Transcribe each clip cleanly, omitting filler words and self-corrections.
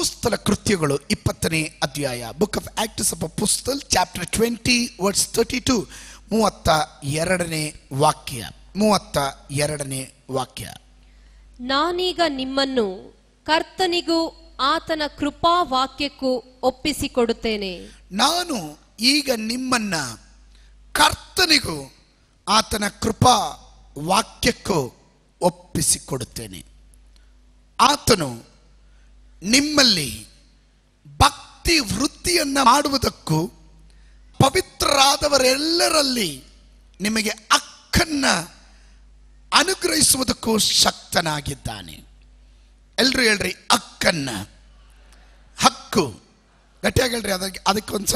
ಅಪೊಸ್ತಲ ಕೃತ್ಯಗಳು 20ನೇ ಅಧ್ಯಾಯ, book of acts of apostle chapter 20 verse 32, 32ನೇ ವಾಕ್ಯ. 32ನೇ ವಾಕ್ಯ. ನಾನೀಗ ನಿಮ್ಮನ್ನು ಕರ್ತನಿಗೂ ಆತನ ಕೃಪಾ ವಾಕ್ಯಕ್ಕೂ ಒಪ್ಪಿಸಿಕೊಡುತ್ತೇನೆ. ನಾನು ಈಗ ನಿಮ್ಮನ್ನ ಕರ್ತನಿಗೂ ಆತನ ಕೃಪಾ ವಾಕ್ಯಕ್ಕೂ ಒಪ್ಪಿಸಿಕೊಡುತ್ತೇನೆ. ಆತನು ನಿಮ್ಮಲ್ಲಿ ಭಕ್ತಿ ವೃತ್ತಿಯನ್ನ ಮಾಡುವುದಕ್ಕೂ ಪವಿತ್ರರಾದವರೆಲ್ಲರಲ್ಲಿ ನಿಮಗೆ ಹಕ್ಕನ್ನ ಅನುಗ್ರಹಿಸುವುದಕ್ಕೂ ಶಕ್ತನಾಗಿದ್ದಾನೆ. ಎಲ್ರು ಹೇಳ್ರಿ, ಹಕ್ಕನ್ನ. ಹಕ್ಕು ಗಟ್ಟಿಯಾಗಿ ಹೇಳ್ರಿ. ಅದಕ್ಕೆ ಒಂದು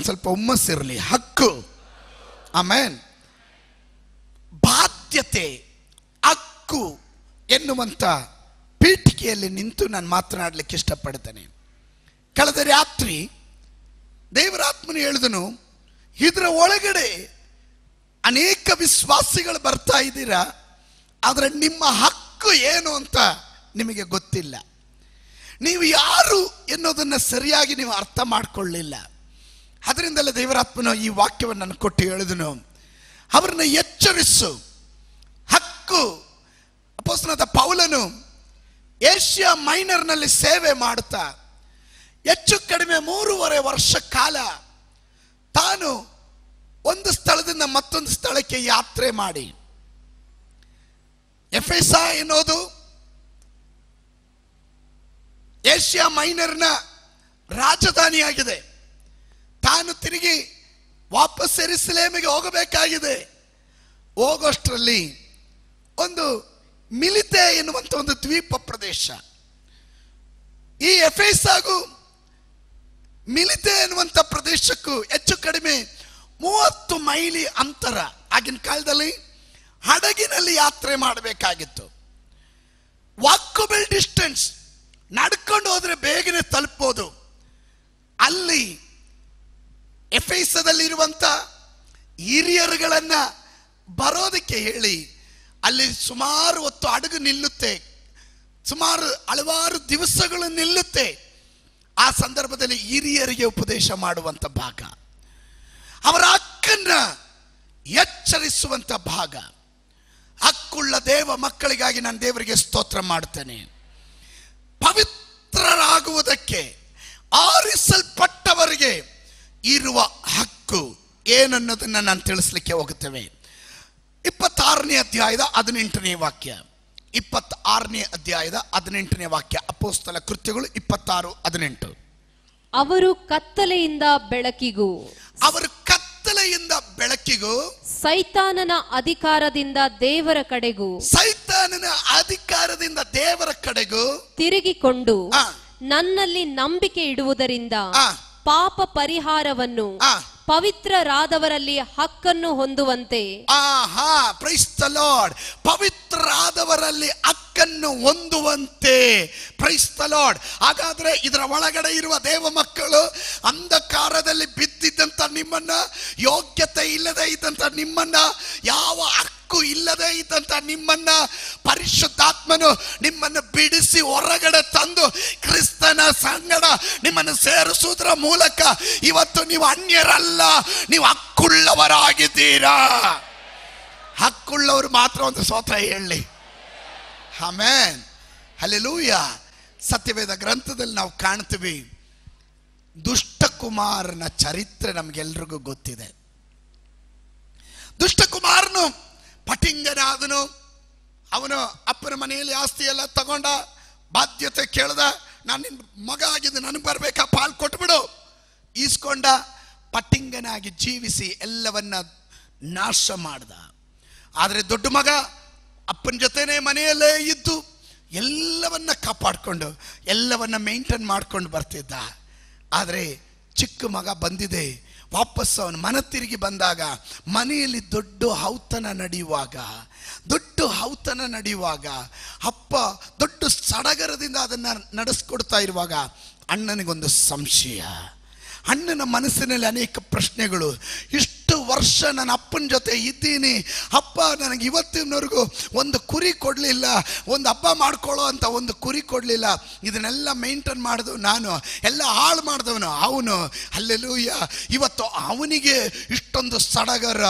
ಸ್ವಲ್ಪ ಹುಮ್ಮಸ್ಸಿರಲಿ. ಹಕ್ಕು. ಆಮೇನ್. ಬಾಧ್ಯತೆ, ಹಕ್ಕು ಎನ್ನುವಂತ ಪೀಠಿಕೆಯಲ್ಲಿ ನಿಂತು ನಾನು ಮಾತನಾಡಲಿಕ್ಕೆ ಇಷ್ಟಪಡ್ತೇನೆ. ಕಳೆದ ರಾತ್ರಿ ದೇವರಾತ್ಮನು ಹೇಳಿದನು, ಇದರ ಒಳಗಡೆ ಅನೇಕ ವಿಶ್ವಾಸಿಗಳು ಬರ್ತಾ ಇದ್ದೀರಾ, ಆದರೆ ನಿಮ್ಮ ಹಕ್ಕು ಏನು ಅಂತ ನಿಮಗೆ ಗೊತ್ತಿಲ್ಲ. ನೀವು ಯಾರು ಎನ್ನುವುದನ್ನು ಸರಿಯಾಗಿ ನೀವು ಅರ್ಥ ಮಾಡಿಕೊಳ್ಳಿಲ್ಲ. ಅದರಿಂದಲೇ ದೇವರಾತ್ಮನು ಈ ವಾಕ್ಯವನ್ನು ನಾನು ಕೊಟ್ಟು ಹೇಳಿದನು, ಅವರನ್ನ ಎಚ್ಚರಿಸು. ಹಕ್ಕು. ಅಪೊಸ್ತಲನಾದ ಪೌಲನು ಏಷ್ಯಾ ಮೈನರ್ನಲ್ಲಿ ಸೇವೆ ಮಾಡುತ್ತಾ ಹೆಚ್ಚು ಕಡಿಮೆ 3.5 ವರ್ಷ ಕಾಲ ತಾನು ಒಂದು ಸ್ಥಳದಿಂದ ಮತ್ತೊಂದು ಸ್ಥಳಕ್ಕೆ ಯಾತ್ರೆ ಮಾಡಿ, ಎಫೆಸ ಎನ್ನುವುದು ಏಷ್ಯಾ ಮೈನರ್ನ ರಾಜಧಾನಿಯಾಗಿದೆ. ತಾನು ತಿರುಗಿ ವಾಪಸ್ ಯೆರೂಸಲೇಮಿಗೆ ಹೋಗಬೇಕಾಗಿದೆ. ಹೋಗೋಷ್ಟರಲ್ಲಿ ಒಂದು ಮಿಲಿತೆ ಎನ್ನುವಂಥ ಒಂದು ದ್ವೀಪ ಪ್ರದೇಶ. ಈ ಎಫೆಸಾಗೂ ಮಿಲಿತೆ ಎನ್ನುವಂಥ ಪ್ರದೇಶಕ್ಕೂ ಹೆಚ್ಚು ಕಡಿಮೆ 30 ಮೈಲಿ ಅಂತರ. ಆಗಿನ ಕಾಲದಲ್ಲಿ ಹಡಗಿನಲ್ಲಿ ಯಾತ್ರೆ ಮಾಡಬೇಕಾಗಿತ್ತು. ವಾಕಬಲ್ ಡಿಸ್ಟೆನ್ಸ್, ನಡ್ಕೊಂಡು ಹೋದ್ರೆ ಬೇಗನೆ ತಲುಪಬಹುದು. ಅಲ್ಲಿ ಎಫೆಸದಲ್ಲಿರುವಂತ ಹಿರಿಯರುಗಳನ್ನ ಬರೋದಕ್ಕೆ ಹೇಳಿ ಅಲ್ಲಿ ಸುಮಾರು ಹೊತ್ತು ಹಡಗು ನಿಲ್ಲುತ್ತೆ, ಸುಮಾರು ಹಲವಾರು ದಿವಸಗಳು ನಿಲ್ಲುತ್ತೆ. ಆ ಸಂದರ್ಭದಲ್ಲಿ ಹಿರಿಯರಿಗೆ ಉಪದೇಶ ಮಾಡುವಂತ ಭಾಗ, ಅವರ ಹಕ್ಕನ್ನ ಎಚ್ಚರಿಸುವಂತ ಭಾಗ. ಹಕ್ಕುಳ್ಳ ದೇವ ಮಕ್ಕಳಿಗಾಗಿ ನಾನು ದೇವರಿಗೆ ಸ್ತೋತ್ರ ಮಾಡ್ತೇನೆ. ಪವಿತ್ರರಾಗುವುದಕ್ಕೆ ಆರಿಸಲ್ಪಟ್ಟವರಿಗೆ ಇರುವ ಹಕ್ಕು ಏನನ್ನೋದನ್ನ ನಾನು ತಿಳಿಸ್ಲಿಕ್ಕೆ ಹೋಗುತ್ತೇವೆ. 26ನೇ ಅಧ್ಯಾಯದ 18ನೇ ವಾಕ್ಯ. 26ನೇ ಅಧ್ಯಾಯದ 18ನೇ ವಾಕ್ಯ. ಅಪೊಸ್ತಲ ಕೃತ್ಯಗಳು 26:18. ಅವರು ಕತ್ತಲೆಯಿಂದ ಬೆಳಕಿಗೂ, ಅವರು ಕತ್ತಲೆಯಿಂದ ಬೆಳಕಿಗೂ, ಸೈತಾನನ ಅಧಿಕಾರದಿಂದ ದೇವರ ಕಡೆಗೂ, ಸೈತಾನನ ಅಧಿಕಾರದಿಂದ ದೇವರ ಕಡೆಗೂ ತಿರುಗಿಕೊಂಡು ನನ್ನಲ್ಲಿ ನಂಬಿಕೆ ಇಡುವುದರಿಂದ ಪಾಪ ಪರಿಹಾರವನ್ನು ಪವಿತ್ರರಾದವರಲ್ಲಿ ಹಕ್ಕನ್ನು ಹೊಂದುವಂತೆ. Praise the lord. ಪವಿತ್ರರಾದವರಲ್ಲಿ ಹಕ್ಕನ್ನು ಹೊಂದುವಂತೆ. Praise the lord. ಹಾಗಾದ್ರೆ ಇದರ ಒಳಗಡೆ ಇರುವ ದೇವ ಮಕ್ಕಳು, ಅಂಧಕಾರದಲ್ಲಿ ಬಿದ್ದಿದ್ದಂತ ನಿಮ್ಮನ್ನ, ಯೋಗ್ಯತೆ ಇಲ್ಲದೆ ಇದ್ದಂತ ನಿಮ್ಮನ್ನ, ಯಾವ ಹಕ್ಕು ಇಲ್ಲದೆ ಇದ್ದಂತ ನಿಮ್ಮನ್ನ ಪರಿಶುದ್ಧಾತ್ಮನು ನಿಮ್ಮನ್ನು ಬಿಡಿಸಿ ಹೊರಗಡೆ ತಂದು ಕ್ರಿಸ್ತನ ಸಂಗಡ ನಿಮ್ಮನ್ನು ಸೇರಿಸುವುದರ ಮೂಲಕ ಇವತ್ತು ನೀವು ಅನ್ಯರಲ್ಲ, ನೀವು ಹಕ್ಕುಳ್ಳವರಾಗಿದ್ದೀರಾ. ಹಕ್ಕುಳ್ಳವರು ಮಾತ್ರ ಒಂದು ಸ್ತೋತ್ರ ಹೇಳಿ. Amen, hallelujah. ಸತ್ಯವೇದ ಗ್ರಂಥದಲ್ಲಿ ನಾವು ಕಾಣ್ತೀವಿ, ದುಷ್ಟಕುಮಾರನ ಚರಿತ್ರೆ ನಮ್ಗೆಲ್ರಿಗೂ ಗೊತ್ತಿದೆ. ದುಷ್ಟಕುಮಾರನು ಪಟಿಂಗನಾದನು. ಅವನು ಅಪ್ಪನ ಮನೆಯಲ್ಲಿ ಆಸ್ತಿ ಎಲ್ಲ ತಗೊಂಡ, ಬಾಧ್ಯತೆ ಕೇಳ್ದ, ನಾನು ನಿನ್ನ ಮಗ ಆಗಿದ್ದು ನನಗೆ ಬರ್ಬೇಕಾ, ಪಾಲ್ ಕೊಟ್ಬಿಡು. ಈಸ್ಕೊಂಡ, ಪಟಿಂಗನಾಗಿ ಜೀವಿಸಿ ಎಲ್ಲವನ್ನ ನಾಶ ಮಾಡ್ದ. ಆದರೆ ದೊಡ್ಡ ಮಗ ಅಪ್ಪನ ಜೊತೆನೆ ಮನೆಯಲ್ಲೇ ಇದ್ದು ಎಲ್ಲವನ್ನ ಕಾಪಾಡಿಕೊಂಡು ಎಲ್ಲವನ್ನ ಮೇಂಟೈನ್ ಮಾಡ್ಕೊಂಡು ಬರ್ತಿದ್ದ. ಆದರೆ ಚಿಕ್ಕ ಮಗ ಬಂದಿದೆ, ವಾಪಸ್ ಅವನ ಮನ ತಿರುಗಿ ಬಂದಾಗ ಮನೆಯಲ್ಲಿ ದೊಡ್ಡ ಔತಣ ನಡೆಯುವಾಗ ಅಪ್ಪ ದೊಡ್ಡ ಸಡಗರದಿಂದ ಅದನ್ನು ನಡೆಸ್ಕೊಡ್ತಾ ಇರುವಾಗ ಅಣ್ಣನಿಗೊಂದು ಸಂಶಯ. ಅಣ್ಣನ ಮನಸ್ಸಿನಲ್ಲಿ ಅನೇಕ ಪ್ರಶ್ನೆಗಳು. ಇಷ್ಟು ವರ್ಷ ನನ್ನ ಅಪ್ಪನ ಜೊತೆ ಇದ್ದೀನಿ, ಅಪ್ಪ ನನಗೆ ಇವತ್ತಿನವರೆಗೂ ಒಂದು ಕುರಿ ಕೊಡಲಿಲ್ಲ, ಒಂದು ಹಬ್ಬ ಮಾಡ್ಕೊಳ್ಳೋ ಅಂತ ಒಂದು ಕುರಿ ಕೊಡಲಿಲ್ಲ, ಇದನ್ನೆಲ್ಲ ಮೇಂಟೈನ್ ಮಾಡಿದು ನಾನು, ಎಲ್ಲ ಹಾಳು ಮಾಡಿದವನು ಅವನು. ಹಲ್ಲೆಲೂಯ. ಇವತ್ತು ಅವನಿಗೆ ಇಷ್ಟೊಂದು ಸಡಗರ,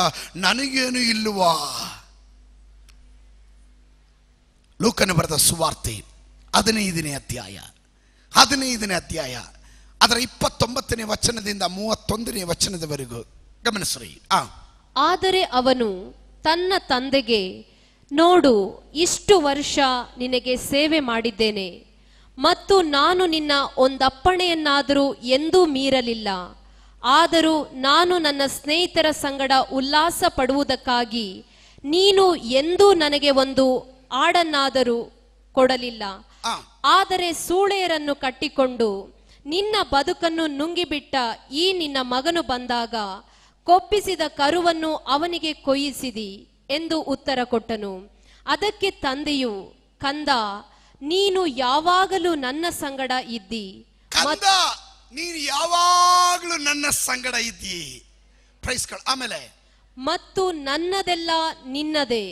ನನಗೇನು ಇಲ್ವಾ? ಲೂಕನ ಬರೆದ ಸುವಾರ್ತೆ 15ನೇ ಅಧ್ಯಾಯ ಅದರ 29ನೇ ವಚನದಿಂದ 31ನೇ ವಚನದವರೆಗೂ ಗಮನಿಸ್ರಿ. ಆದರೆ ಅವನು ತನ್ನ ತಂದೆಗೆ, ನೋಡು, ಇಷ್ಟು ವರ್ಷ ನಿನಗೆ ಸೇವೆ ಮಾಡಿದ್ದೇನೆ ಮತ್ತು ನಾನು ನಿನ್ನ ಒಂದಪ್ಪಣೆಯನ್ನಾದರೂ ಎಂದೂ ಮೀರಲಿಲ್ಲ. ಆದರೂ ನಾನು ನನ್ನ ಸ್ನೇಹಿತರ ಸಂಗಡ ಉಲ್ಲಾಸ ಪಡುವುದಕ್ಕಾಗಿ ನೀನು ಎಂದೂ ನನಗೆ ಒಂದು ಆಡನ್ನಾದರೂ ಕೊಡಲಿಲ್ಲ. ಆದರೆ ಸೂಳೆಯರನ್ನು ಕಟ್ಟಿಕೊಂಡು ನಿನ್ನ ಬದುಕನ್ನು ನುಂಗಿಬಿಟ್ಟ ಈ ನಿನ್ನ ಮಗನು ಬಂದಾಗ ಕೊಪ್ಪಿಸಿದ ಕರುವನ್ನು ಅವನಿಗೆ ಕೊಯ್ಯಿಸಿದಿ ಎಂದು ಉತ್ತರ ಕೊಟ್ಟನು. ಅದಕ್ಕೆ ತಂದೆಯು, ಕಂದ, ನೀನು ಯಾವಾಗಲೂ ನನ್ನ ಸಂಗಡ ಇದ್ದಿ, ನೀನು ಯಾವಾಗಲೂ ನನ್ನ ಸಂಗಡ ಇದ್ದಿ. Praise God. ಆಮೇಲೆ ಮತ್ತು ನನ್ನದೆಲ್ಲ ನಿನ್ನದೇ.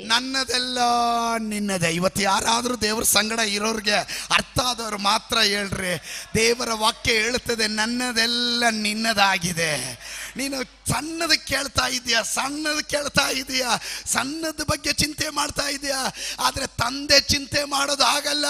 ಇವತ್ತು ಯಾರಾದ್ರೂ ದೇವರ ಸಂಗಡ ಇರೋರಿಗೆ ಅರ್ಥ ಆದವರು ಮಾತ್ರ ಹೇಳ್ರಿ. ದೇವರ ವಾಕ್ಯ ಹೇಳುತ್ತದೆ, ನನ್ನದೆಲ್ಲ ನಿನ್ನದಾಗಿದೆ. ನೀನು ಸಣ್ಣದ ಕೇಳ್ತಾ ಇದೀಯ, ಸಣ್ಣದ ಬಗ್ಗೆ ಚಿಂತೆ ಮಾಡ್ತಾ ಇದೀಯ, ಆದ್ರೆ ತಂದೆ ಚಿಂತೆ ಮಾಡೋದು ಆಗಲ್ಲ.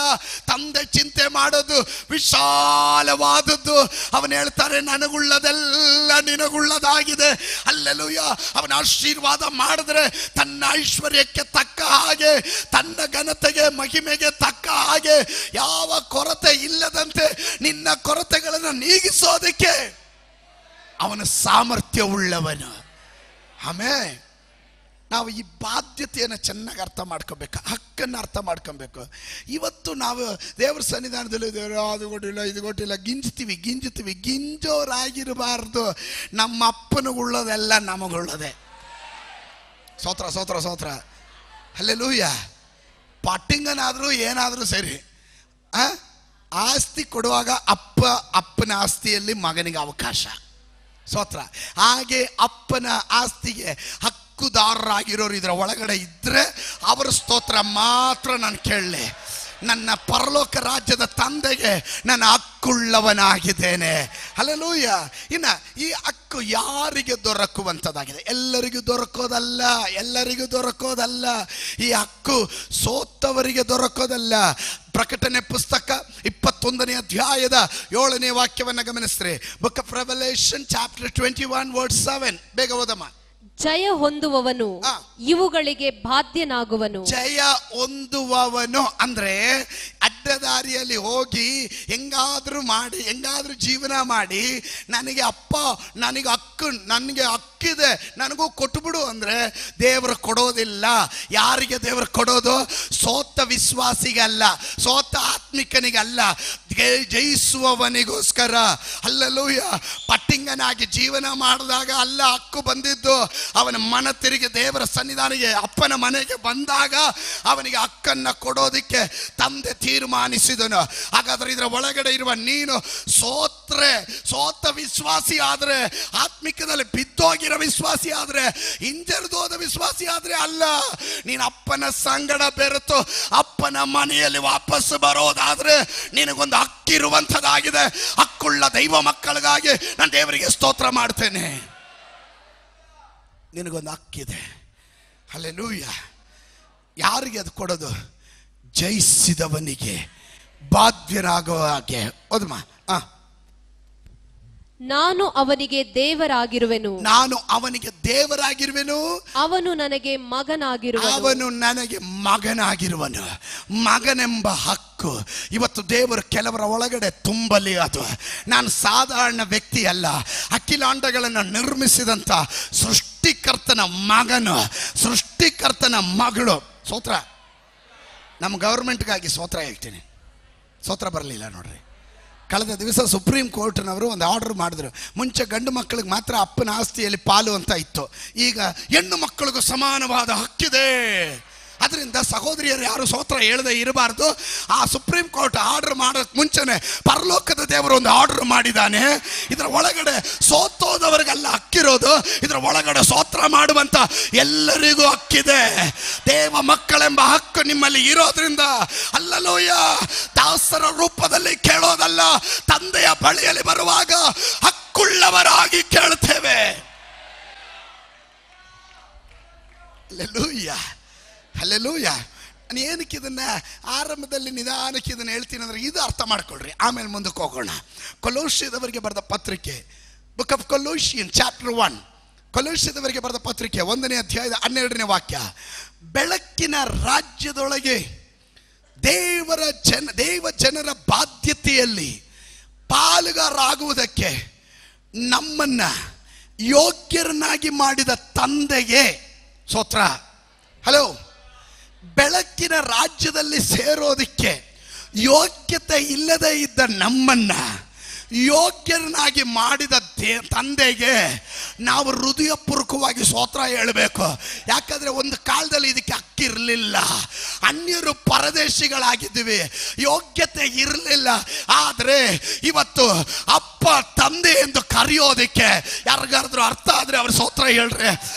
ತಂದೆ ಚಿಂತೆ ಮಾಡೋದು ವಿಶಾಲವಾದದ್ದು. ಅವನು ಹೇಳ್ತಾರೆ, ನನಗುಳ್ಳದೆಲ್ಲ ನಿನಗುಳ್ಳದಾಗಿದೆ. ಹಲ್ಲೆಲೂಯ. ಅವನ ಆಶೀರ್ವಾದ ಮಾಡಿದ್ರೆ ತನ್ನ ಐಶ್ವರ್ಯಕ್ಕೆ ತಕ್ಕ ಹಾಗೆ, ತನ್ನ ಘನತೆಗೆ ಮಹಿಮೆಗೆ ತಕ್ಕ ಹಾಗೆ ಯಾವ ಕೊರತೆ ಇಲ್ಲದಂತೆ ನಿನ್ನ ಕೊರತೆಗಳನ್ನು ನೀಗಿಸೋದಕ್ಕೆ ಅವನ ಸಾಮರ್ಥ್ಯ ಉಳ್ಳವನು. ಆಮೇಲೆ ನಾವು ಈ ಬಾಧ್ಯತೆಯನ್ನು ಚೆನ್ನಾಗಿ ಅರ್ಥ ಮಾಡ್ಕೋಬೇಕು, ಹಕ್ಕನ್ನು ಅರ್ಥ ಮಾಡ್ಕೊಬೇಕು. ಇವತ್ತು ನಾವು ದೇವರ ಸನ್ನಿಧಾನದಲ್ಲಿ ಅದು ಕೊಟ್ಟಿಲ್ಲ ಇದು ಕೊಟ್ಟಿಲ್ಲ ಗಿಂಜುತ್ತೀವಿ. ಗಿಂಜೋರಾಗಿರಬಾರ್ದು. ನಮ್ಮ ಅಪ್ಪನಿಗುಳ್ಳದೆಲ್ಲ ನಮಗುಳ್ಳದೆ. ಸ್ತೋತ್ರ. ಹಲ್ಲೆಲೂಯ. ಪಟ್ಟಿಂಗನಾದರೂ ಏನಾದರೂ ಸರಿ, ಆಸ್ತಿ ಕೊಡುವಾಗ ಅಪ್ಪನ ಆಸ್ತಿಯಲ್ಲಿ ಮಗನಿಗೆ ಅವಕಾಶ. ಸ್ತೋತ್ರ. ಹಾಗೆ ಅಪ್ಪನ ಆಸ್ತಿಗೆ ಹಕ್ಕುದಾರರಾಗಿರೋರು ಇದರ ಒಳಗಡೆ ಇದ್ರೆ ಅವರ ಸ್ತೋತ್ರ ಮಾತ್ರ ನಾನು ಕೇಳಲಿ. ನನ್ನ ಪರಲೋಕ ರಾಜ್ಯದ ತಂದೆಗೆ ನಾನು ಹಕ್ಕುಳ್ಳವನಾಗಿದ್ದೇನೆ. ಹಲ್ಲೆಲೂಯ. ಇನ್ನು ಈ ಹಕ್ಕು ಯಾರಿಗೆ ದೊರಕುವಂಥದ್ದಾಗಿದೆ? ಎಲ್ಲರಿಗೂ ದೊರಕೋದಲ್ಲ. ಈ ಹಕ್ಕು ಸೋತವರಿಗೆ ದೊರಕೋದಲ್ಲ. ಪ್ರಕಟಣೆ ಪುಸ್ತಕ 21ನೇ ಅಧ್ಯಾಯದ 7ನೇ ವಾಕ್ಯವನ್ನು ಗಮನಿಸ್ರಿ. Book of revelation chapter 21 verse 7. ಬೇಗ ಓದಮ್ಮ. ಜಯ ಹೊಂದುವವನು ಇವುಗಳಿಗೆ ಬಾಧ್ಯನಾಗುವನು. ಜಯ ಹೊಂದುವವನು ಅಂದ್ರೆ ಅಡ್ಡದಾರಿಯಲ್ಲಿ ಹೋಗಿ ಹೆಂಗಾದ್ರೂ ಜೀವನ ಮಾಡಿ ನನಗೆ ಹಕ್ಕಿದೆ ನನಗೂ ಕೊಟ್ಟುಬಿಡು ಅಂದ್ರೆ ದೇವರು ಕೊಡೋದಿಲ್ಲ. ಯಾರಿಗೆ ದೇವರು ಕೊಡೋದು? ಸೋತ ವಿಶ್ವಾಸಿಗಲ್ಲ, ಸೋತ ಆತ್ಮಿಕನಿಗಲ್ಲ, ಜಯಿಸುವವನಿಗೋಸ್ಕರ. ಹಲ್ಲೆಲೂಯ. ಪಟ್ಟಿಂಗನಾಗಿ ಜೀವನ ಮಾಡಿದಾಗ ಅಲ್ಲ ಹಕ್ಕು ಬಂದಿದ್ದು. ಅವನ ಮನ ತಿರುಗಿ ದೇವರ ಸನ್ನಿಧಾನಿಗೆ ಅಪ್ಪನ ಮನೆಗೆ ಬಂದಾಗ ಅವನಿಗೆ ಹಕ್ಕನ್ನು ಕೊಡೋದಿಕ್ಕೆ ತಂದೆ ತೀರ್ಮಾನಿಸಿದನು. ಹಾಗಾದ್ರೆ ಇದರ ಒಳಗಡೆ ಇರುವ ನೀನು ಸೋತ ವಿಶ್ವಾಸಿ ಆದ್ರೆ, ಆತ್ಮಿಕದಲ್ಲಿ ಬಿದ್ದೋಗಿರೋ ವಿಶ್ವಾಸಿ ಆದ್ರೆ, ಹಿಂಜರಿದೋದ ವಿಶ್ವಾಸಿ ಆದ್ರೆ ಅಲ್ಲ. ನೀನು ಅಪ್ಪನ ಸಂಗಡ ಬೆರೆತು ಅಪ್ಪನ ಮನೆಯಲ್ಲಿ ವಾಪಸ್ ಬರೋದಾದ್ರೆ ನಿನಗೊಂದು ಹಕ್ಕಿರುವಂಥದ್ದಾಗಿದೆ. ಹಕ್ಕುಳ್ಳ ದೈವ ಮಕ್ಕಳಿಗಾಗಿ ನಾನು ದೇವರಿಗೆ ಸ್ತೋತ್ರ ಮಾಡ್ತೇನೆ. ನಿನಗೊಂದು ಹಕ್ಕಿದೆ. ಹಲ್ಲೆಲೂಯ. ಯಾರಿಗೆ ಅದು ಕೊಡೋದು? ಜಯಿಸಿದವನಿಗೆ ಬಾಧ್ಯನಾಗೋ ಹಾಗೆ. ಓದಮ್ಮ. ನಾನು ಅವನಿಗೆ ದೇವರಾಗಿರುವೆನು, ಅವನು ನನಗೆ ಮಗನಾಗಿರುವನು. ಮಗನೆಂಬ ಹಕ್ಕು ಇವತ್ತು ದೇವರು ಕೆಲವರ ಒಳಗಡೆ ತುಂಬಲಿ. ಅದು ನಾನು ಸಾಧಾರಣ ವ್ಯಕ್ತಿ ಅಲ್ಲ, ಅಖಿಲಾಂಡಗಳನ್ನು ನಿರ್ಮಿಸಿದಂಥ ಸೃಷ್ಟಿಕರ್ತನ ಮಗಳು. ಸ್ತೋತ್ರ. ನಮ್ಮ ಗೌರ್ಮೆಂಟ್ಗಾಗಿ ಸ್ತೋತ್ರ ಹೇಳ್ತೀನಿ. ಸ್ತೋತ್ರ ಬರಲಿಲ್ಲ ನೋಡ್ರಿ. ಕಳೆದ ದಿವಸ ಸುಪ್ರೀಂ ಕೋರ್ಟ್ನವರು ಒಂದು ಆರ್ಡರ್ ಮಾಡಿದ್ರು. ಮುಂಚೆ ಗಂಡು ಮಕ್ಕಳಿಗೆ ಮಾತ್ರ ಅಪ್ಪನ ಆಸ್ತಿಯಲ್ಲಿ ಪಾಲು ಅಂತ ಇತ್ತು. ಈಗ ಹೆಣ್ಣು ಮಕ್ಕಳಿಗೂ ಸಮಾನವಾದ ಹಕ್ಕಿದೆ. ಅದರಿಂದ ಸಹೋದರಿಯರು ಯಾರು ಸ್ತೋತ್ರ ಹೇಳದೆ ಇರಬಾರ್ದು. ಆ ಸುಪ್ರೀಂ ಕೋರ್ಟ್ ಆರ್ಡರ್ ಮಾಡೋಕ್ಕೆ ಮುಂಚೆನೆ ಪರಲೋಕದ ದೇವರು ಒಂದು ಆರ್ಡರ್ ಮಾಡಿದ್ದಾನೆ. ಇದರ ಒಳಗಡೆ ಸೋತೋದವರಿಗೆಲ್ಲ ಹಕ್ಕಿರೋದು, ಇದರ ಒಳಗಡೆ ಸ್ತೋತ್ರ ಮಾಡುವಂತ ಎಲ್ಲರಿಗೂ ಹಕ್ಕಿದೆ. ದೇವ ಮಕ್ಕಳೆಂಬ ಹಕ್ಕು ನಿಮ್ಮಲ್ಲಿ ಇರೋದ್ರಿಂದ ಅಲ್ಲಲೂಯ, ದಾಸರ ರೂಪದಲ್ಲಿ ಕೇಳೋದಲ್ಲ, ತಂದೆಯ ಬಳಿಯಲ್ಲಿ ಬರುವಾಗ ಹಕ್ಕುಳ್ಳವರಾಗಿ ಕೇಳುತ್ತೇವೆ. Hallelujah, hallelujah. ನಾನು ಏನಕ್ಕೆ ಇದನ್ನ ಆರಂಭದಲ್ಲಿ ನಿಧಾನಕ್ಕೆ ಇದನ್ನು ಹೇಳ್ತೀನಿ ಅಂದರೆ ಇದು ಅರ್ಥ ಮಾಡ್ಕೊಳ್ರಿ, ಆಮೇಲೆ ಮುಂದಕ್ಕೆ ಹೋಗೋಣ. ಕೊಲೋಸ್ಯದವರಿಗೆ ಬರೆದ ಪತ್ರಿಕೆ, ಬುಕ್ ಆಫ್ ಕೊಲೋಸಿಯನ್ ಚಾಪ್ಟರ್ 1, ಕೊಲೋಸ್ಯದವರಿಗೆ ಬರೆದ ಪತ್ರಿಕೆ 1ನೇ ಅಧ್ಯಾಯದ 12ನೇ ವಾಕ್ಯ. ಬೆಳಕಿನ ರಾಜ್ಯದೊಳಗೆ ದೇವ ಜನರ ಬಾಧ್ಯತೆಯಲ್ಲಿ ಪಾಲುಗಾರರಾಗುವುದಕ್ಕೆ ನಮ್ಮನ್ನ ಯೋಗ್ಯರನ್ನಾಗಿ ಮಾಡಿದ ತಂದೆಗೆ ಸ್ತೋತ್ರ. ಹಲೋ, ಬೆಳಕಿನ ರಾಜ್ಯದಲ್ಲಿ ಸೇರೋದಕ್ಕೆ ಯೋಗ್ಯತೆ ಇಲ್ಲದೆ ಇದ್ದ ನಮ್ಮನ್ನ ಯೋಗ್ಯರನ್ನಾಗಿ ಮಾಡಿದ ತಂದೆಗೆ ನಾವು ಹೃದಯಪೂರ್ವಕವಾಗಿ ಸ್ತೋತ್ರ ಹೇಳಬೇಕು. ಯಾಕಂದ್ರೆ ಒಂದು ಕಾಲದಲ್ಲಿ ಇದಕ್ಕೆ ಹಕ್ಕಿರಲಿಲ್ಲ, ಅನ್ಯರು ಪರದೇಶಿಗಳಾಗಿದ್ದೀವಿ, ಯೋಗ್ಯತೆ ಇರಲಿಲ್ಲ. ಆದರೆ ಇವತ್ತು ಅಪ್ಪ ತಂದೆ ಎಂದು ಕರೆಯೋದಕ್ಕೆ ಯಾರಿಗಾದ್ರೂ ಅರ್ಥ ಆದ್ರೆ ಅವ್ರ ಸ್ತೋತ್ರ ಹೇಳ್ರಿ.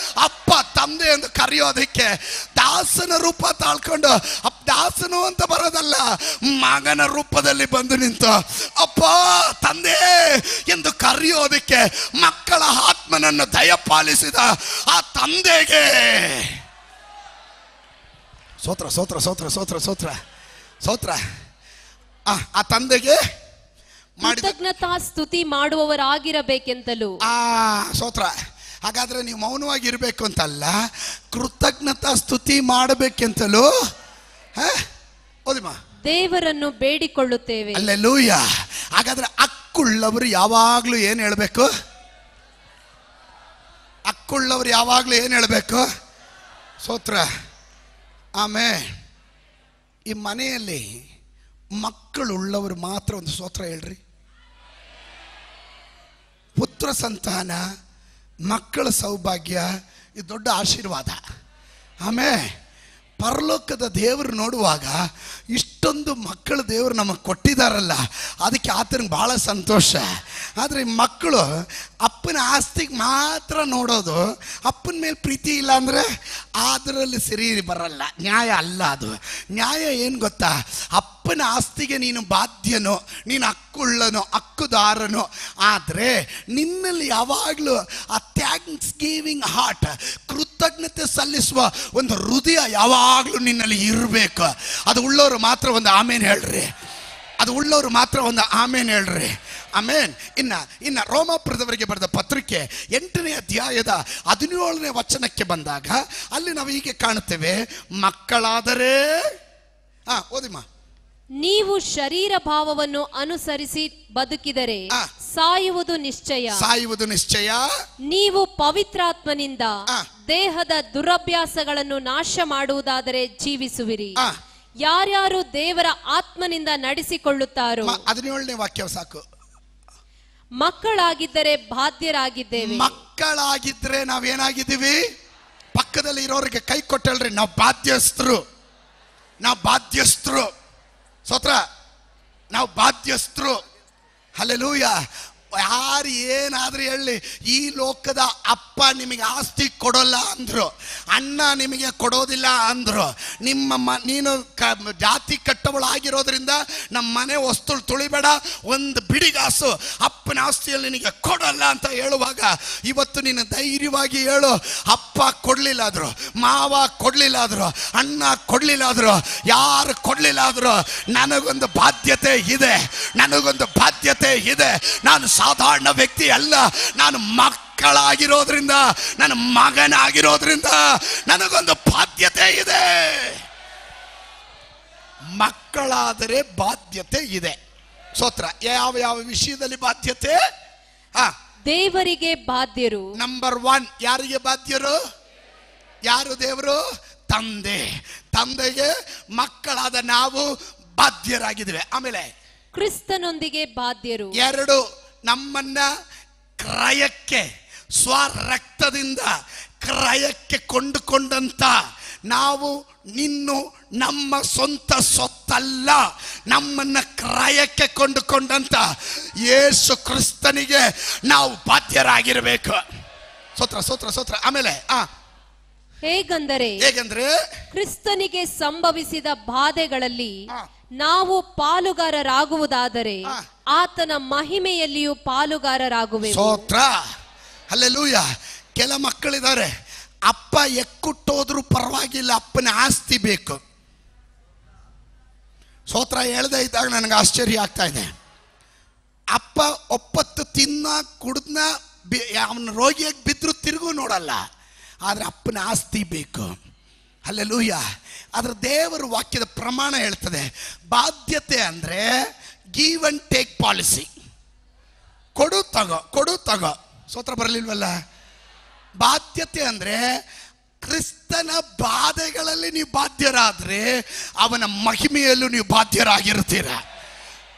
ಅಪ್ಪ ತಂದೆ ಎಂದು ಕರೆಯೋದಕ್ಕೆ ದಾಸನ ರೂಪ ತಾಳ್ಕೊಂಡು ದಾಸನು ಅಂತ ಬರೋದಲ್ಲ, ಮಗನ ರೂಪದಲ್ಲಿ ಬಂದು ನಿಂತು ಅಪ್ಪ ತಂದೆ ಎಂದು ಕರೆಯೋದಕ್ಕೆ ಮಕ್ಕಳ ಆತ್ಮನನ್ನು ದಯಪಾಲಿಸಿದ ಆ ತಂದೆಗೆ ಸ್ತೋತ್ರ ಸ್ತೋತ್ರ ಸ್ತೋತ್ರ ಸ್ತೋತ್ರ ಸ್ತೋತ್ರ ಸ್ತೋತ್ರ. ಆ ತಂದೆಗೆ ಕೃತಜ್ಞತಾ ಸ್ತುತಿ ಮಾಡುವವರಾಗಿರಬೇಕೆಂತಲೂ. ಸ್ತೋತ್ರ. ಹಾಗಾದ್ರೆ ನೀವು ಮೌನವಾಗಿರ್ಬೇಕು ಅಂತಲ್ಲ, ಕೃತಜ್ಞತಾ ಸ್ತುತಿ ಮಾಡಬೇಕೆಂತಲೂ ಓದಿಮಾ ದೇವರನ್ನು ಬೇಡಿಕೊಳ್ಳುತ್ತೇವೆ. ಹಲ್ಲೆಲೂಯ. ಹಾಗಾದ್ರೆ ಹಕ್ಕುಳ್ಳವರು ಯಾವಾಗ್ಲೂ ಏನ್ ಹೇಳ್ಬೇಕು? ಹಕ್ಕುಳ್ಳವರು ಯಾವಾಗ್ಲೂ ಏನ್ ಹೇಳ್ಬೇಕು? ಸ್ತೋತ್ರ. ಆಮೇಲೆ ಈ ಮನೆಯಲ್ಲಿ ಮಕ್ಕಳುಳ್ಳವರು ಮಾತ್ರ ಒಂದು ಸ್ತೋತ್ರ ಹೇಳ್ರಿ. ಪುತ್ರ ಸಂತಾನ, ಮಕ್ಕಳ ಸೌಭಾಗ್ಯ ಇದು ದೊಡ್ಡ ಆಶೀರ್ವಾದ. ಆಮೇಲೆ ಪರಲೋಕದ ದೇವರು ನೋಡುವಾಗ ಇಷ್ಟೊಂದು ಮಕ್ಕಳು ದೇವರು ನಮಗೆ ಕೊಟ್ಟಿದ್ದಾರಲ್ಲ, ಅದಕ್ಕೆ ಆತನಿಗೆ ಭಾಳ ಸಂತೋಷ. ಆದರೆ ಈ ಮಕ್ಕಳು ಅಪ್ಪನ ಆಸ್ತಿಗೆ ಮಾತ್ರ ನೋಡೋದು, ಅಪ್ಪನ ಮೇಲೆ ಪ್ರೀತಿ ಇಲ್ಲ ಅಂದರೆ ಅದರಲ್ಲಿ ಸರಿ ಬರಲ್ಲ. ನ್ಯಾಯ ಅಲ್ಲ ಅದು. ನ್ಯಾಯ ಏನು ಗೊತ್ತಾ? ಅಪ್ಪನ ಆಸ್ತಿಗೆ ನೀನು ಬಾಧ್ಯನೋ, ನೀನು ಹಕ್ಕುಳ್ಳನೋ, ಹಕ್ಕುದಾರನೋ. ಆದರೆ ನಿನ್ನಲ್ಲಿ ಯಾವಾಗಲೂ ಆ ಥ್ಯಾಂಕ್ಸ್ ಗಿವಿಂಗ್ ಹಾರ್ಟ್, ಕೃತಜ್ಞತೆ ಸಲ್ಲಿಸುವ ಒಂದು ಹೃದಯ ಯಾವಾಗಲೂ ನಿನ್ನಲ್ಲಿ ಇರಬೇಕು. ಅದು ಉಳ್ಳವರು ಮಾತ್ರ ಒಂದು ಆಮೇನ್ ಹೇಳ್ರಿ. ಅದು ಉಳ್ಳವರು ಮಾತ್ರ ಒಂದು ಆಮೇನ್ ಹೇಳ್ರಿ. ಆಮೇನ್. ಇನ್ನ ರೋಮಾಪುರದವರಿಗೆ ಬರೆದ ಪತ್ರಿಕೆ 8ನೇ ಅಧ್ಯಾಯದ 17ನೇ ವಚನಕ್ಕೆ ಬಂದಾಗ ಅಲ್ಲಿ ನಾವು ಹೀಗೆ ಕಾಣುತ್ತೇವೆ, ಮಕ್ಕಳಾದರೆ ಓದಿಮ್ಮ, ನೀವು ಶರೀರ ಭಾವವನ್ನು ಅನುಸರಿಸಿ ಬದುಕಿದರೆ ಸಾಯುವುದು ನಿಶ್ಚಯ. ಸಾಯುವುದು ನಿಶ್ಚಯ. ನೀವು ಪವಿತ್ರಾತ್ಮನಿಂದ ದೇಹದ ದುರಭ್ಯಾಸಗಳನ್ನು ನಾಶ ಮಾಡುವುದಾದರೆ ಜೀವಿಸುವಿರಿ. ಯಾರ್ಯಾರು ದೇವರ ಆತ್ಮನಿಂದ ನಡೆಸಿಕೊಳ್ಳುತ್ತಾರೋ. 17ನೇ ವಾಕ್ಯ ಸಾಕು. ಮಕ್ಕಳಾಗಿದ್ದರೆ ಬಾಧ್ಯರಾಗಿದ್ದೇವೆ. ಮಕ್ಕಳಾಗಿದ್ರೆ ನಾವೇನಾಗಿದ್ದೀವಿ? ಪಕ್ಕದಲ್ಲಿ ಇರೋರಿಗೆ ಕೈ ಕೊಟ್ಟಲ್ರಿ, ನಾವು ಬಾಧ್ಯಸ್ಥರು, ನಾವು ಬಾಧ್ಯಸ್ಥರು. ಸ್ತೋತ್ರ. ನಾವು ಬಾಧ್ಯಸ್ಥರು. ಹಲ್ಲೆಲೂಯ. ಯಾರು ಏನಾದ್ರೂ ಹೇಳಿ, ಈ ಲೋಕದ ಅಪ್ಪ ನಿಮಗೆ ಆಸ್ತಿ ಕೊಡೋಲ್ಲ ಅಂದ್ರು, ಅಣ್ಣ ನಿಮಗೆ ಕೊಡೋದಿಲ್ಲ ಅಂದ್ರು, ನೀನು ಜಾತಿ ಕಟ್ಟವಳಾಗಿರೋದ್ರಿಂದ ನಮ್ಮ ಮನೆ ವಸ್ತು ತುಳಿಬೇಡ, ಒಂದು ಬಿಡಿಗಾಸು ಅಪ್ಪನ ಆಸ್ತಿಯಲ್ಲಿ ನಿನಗೆ ಕೊಡಲ್ಲ ಅಂತ ಹೇಳುವಾಗ ಇವತ್ತು ನೀನು ಧೈರ್ಯವಾಗಿ ಹೇಳು, ಅಪ್ಪ ಕೊಡ್ಲಿಲ್ಲ ಆದ್ರು, ಮಾವ ಕೊಡ್ಲಿಲ್ಲ ಆದ್ರು, ಅಣ್ಣ ಕೊಡ್ಲಿಲ್ಲ ಆದ್ರು, ಯಾರು ಕೊಡ್ಲಿಲ್ಲ ಆದ್ರು ನನಗೊಂದು ಬಾಧ್ಯತೆ ಇದೆ, ನನಗೊಂದು ಬಾಧ್ಯತೆ ಇದೆ. ನಾನು ಸಾಧಾರಣ ವ್ಯಕ್ತಿ ಅಲ್ಲ, ನಾನು ಮಕ್ಕಳಾಗಿರೋದ್ರಿಂದ, ನನ್ನ ಮಗನಾಗಿರೋದ್ರಿಂದ ನನಗೊಂದು ಬಾಧ್ಯತೆ ಇದೆ. ಮಕ್ಕಳಾದರೆ ಬಾಧ್ಯತೆ ಇದೆ. ಸ್ತೋತ್ರ. ಯಾವ ಯಾವ ವಿಷಯದಲ್ಲಿ ಬಾಧ್ಯತೆ? ದೇವರಿಗೆ ಬಾಧ್ಯರು. ನಂಬರ್ 1 ಯಾರಿಗೆ ಬಾಧ್ಯರು? ಯಾರು ದೇವರು? ತಂದೆ. ತಂದೆಗೆ ಮಕ್ಕಳಾದ ನಾವು ಬಾಧ್ಯರಾಗಿದ್ದೇವೆ. ಆಮೇಲೆ ಕ್ರಿಸ್ತನೊಂದಿಗೆ ಬಾಧ್ಯರು. 2 ನಮ್ಮನ್ನ ಕ್ರಯಕ್ಕೆ ಸ್ವರಕ್ತದಿಂದ ಕ್ರಯಕ್ಕೆ ಕೊಂಡುಕೊಂಡಂತ ನಾವು ನಿನ್ನು ನಮ್ಮ ಸ್ವಂತ ಸೊತ್ತಲ್ಲ, ನಮ್ಮನ್ನ ಕ್ರಯಕ್ಕೆ ಕೊಂಡುಕೊಂಡಂತ ಯೇಸು ಕ್ರಿಸ್ತನಿಗೆ ನಾವು ಬಾಧ್ಯರಾಗಿರಬೇಕು. ಸ್ತೋತ್ರ ಸ್ತೋತ್ರ ಸ್ತೋತ್ರ. ಆಮೇಲೆ ಹೇಗಂದರೆ ಕ್ರಿಸ್ತನಿಗೆ ಸಂಭವಿಸಿದ ಬಾಧೆಗಳಲ್ಲಿ ನಾವು ಪಾಲುಗಾರರಾಗುವುದಾದರೆ ಆತನ ಮಹಿಮೆಯಲ್ಲಿಯೂ ಪಾಲುಗಾರರಾಗುವೆವು. ಸ್ತೋತ್ರ. ಹಲ್ಲೆಲೂಯಾ. ಕೆಲ ಮಕ್ಕಳಿದ್ದಾರೆ, ಅಪ್ಪ ಎಕ್ಕುಟ್ಟೋದ್ರೂ ಪರವಾಗಿಲ್ಲ, ಅಪ್ಪನ ಆಸ್ತಿ ಬೇಕು. ಸ್ತೋತ್ರ. ಹೇಳ್ದೆ ಇದ್ದಾಗ ನನಗೆ ಆಶ್ಚರ್ಯ ಆಗ್ತಾ ಇದೆ. ಅಪ್ಪ ಒಪ್ಪತ್ತು ತಿನ್ನ ಕುಡ್ದನ ಅವನ ರೋಗಿಯಾಗಿ ಬಿದ್ದರೂ ತಿರುಗೂ ನೋಡಲ್ಲ, ಆದರೆ ಅಪ್ಪನ ಆಸ್ತಿ ಬೇಕು. ಹಲ್ಲೆಲೂಯಾ. ಅದರ ದೇವರ ವಾಕ್ಯದ ಪ್ರಮಾಣ ಹೇಳ್ತದೆ, ಬಾಧ್ಯತೆ ಅಂದರೆ ಗಿವ್ ಅಂಡ್ ಟೇಕ್ ಪಾಲಿಸಿ. ಕೊಡು ತಗೋ, ಕೊಡು ತಗೋ. ಸ್ತೋತ್ರ. ಬರಲಿಲ್ವಲ್ಲ? ಬಾಧ್ಯತೆ ಅಂದರೆ ಕ್ರಿಸ್ತನ ಬಾಧೆಗಳಲ್ಲಿ ನೀವು ಬಾಧ್ಯರಾದರೆ ಅವನ ಮಹಿಮೆಯಲ್ಲೂ ನೀವು ಬಾಧ್ಯರಾಗಿರ್ತೀರ.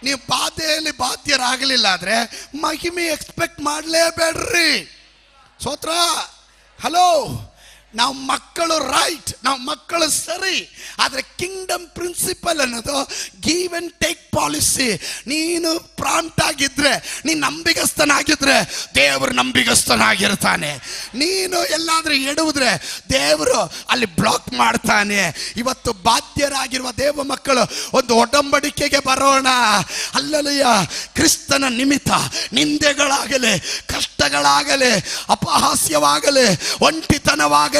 ನೀವು ಬಾಧೆಯಲ್ಲಿ ಬಾಧ್ಯರಾಗಲಿಲ್ಲ ಆದರೆ ಮಹಿಮೆ ಎಕ್ಸ್ಪೆಕ್ಟ್ ಮಾಡಲೇಬೇಡ್ರಿ. ಸ್ತೋತ್ರ. ಹಲೋ. ನಾವು ಮಕ್ಕಳು ರೈಟ್, ನಾವು ಮಕ್ಕಳು ಸರಿ, ಆದರೆ ಕಿಂಗ್ಡಮ್ ಪ್ರಿನ್ಸಿಪಲ್ ಅನ್ನೋದು ಗಿವ್ ಅಂಡ್ ಟೇಕ್ ಪಾಲಿಸಿ. ನೀನು ಪ್ರಾಂಪ್ಟ್ ಆಗಿದ್ರೆ, ನೀನು ನಂಬಿಗಸ್ತನಾಗಿದ್ರೆ ದೇವರು ನಂಬಿಗಸ್ತನಾಗಿರ್ತಾನೆ. ನೀನು ಎಲ್ಲಾದ್ರೂ ಎಡುವುದ್ರೆ ದೇವರು ಅಲ್ಲಿ ಬ್ಲಾಕ್ ಮಾಡ್ತಾನೆ. ಇವತ್ತು ಬಾಧ್ಯರಾಗಿರುವ ದೇವ ಮಕ್ಕಳು ಒಂದು ಒಡಂಬಡಿಕೆಗೆ ಬರೋಣ. ಅಲ್ಲಲಯ್ಯ, ಕ್ರಿಸ್ತನ ನಿಮಿತ್ತ ನಿಂದೆಗಳಾಗಲಿ, ಕಷ್ಟಗಳಾಗಲಿ, ಅಪಹಾಸ್ಯವಾಗಲಿ, ಒಂಟಿತನವಾಗಲಿ,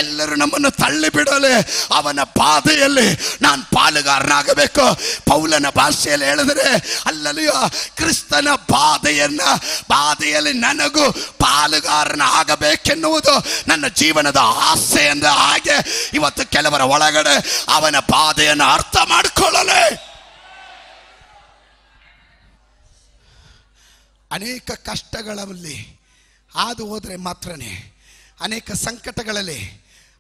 ಎಲ್ಲರೂ ನಮ್ಮನ್ನು ತಳ್ಳಿ ಬಿಡಲಿ, ಅವನ ಬಾಧೆಯಲ್ಲಿ ನಾನು ಪಾಲುಗಾರನಾಗಬೇಕು. ಪೌಲನ ಭಾಷೆಯಲ್ಲಿ ಹೇಳಿದರೆ ಅಲ್ಲಲ್ಲಿಯೋ ಕ್ರಿಸ್ತನ ಬಾಧೆಯಲ್ಲಿ ನನಗೂ ಪಾಲುಗಾರನ ಆಗಬೇಕೆನ್ನುವುದು ನನ್ನ ಜೀವನದ ಆಸೆ ಎಂದ ಹಾಗೆ ಇವತ್ತು ಕೆಲವರ ಒಳಗಡೆ ಅವನ ಬಾಧೆಯನ್ನು ಅರ್ಥ ಮಾಡಿಕೊಳ್ಳಲೆ. ಅನೇಕ ಕಷ್ಟಗಳಲ್ಲಿ ಹಾದು ಹೋದರೆ ಮಾತ್ರನೇ, ಅನೇಕ ಸಂಕಟಗಳಲ್ಲಿ,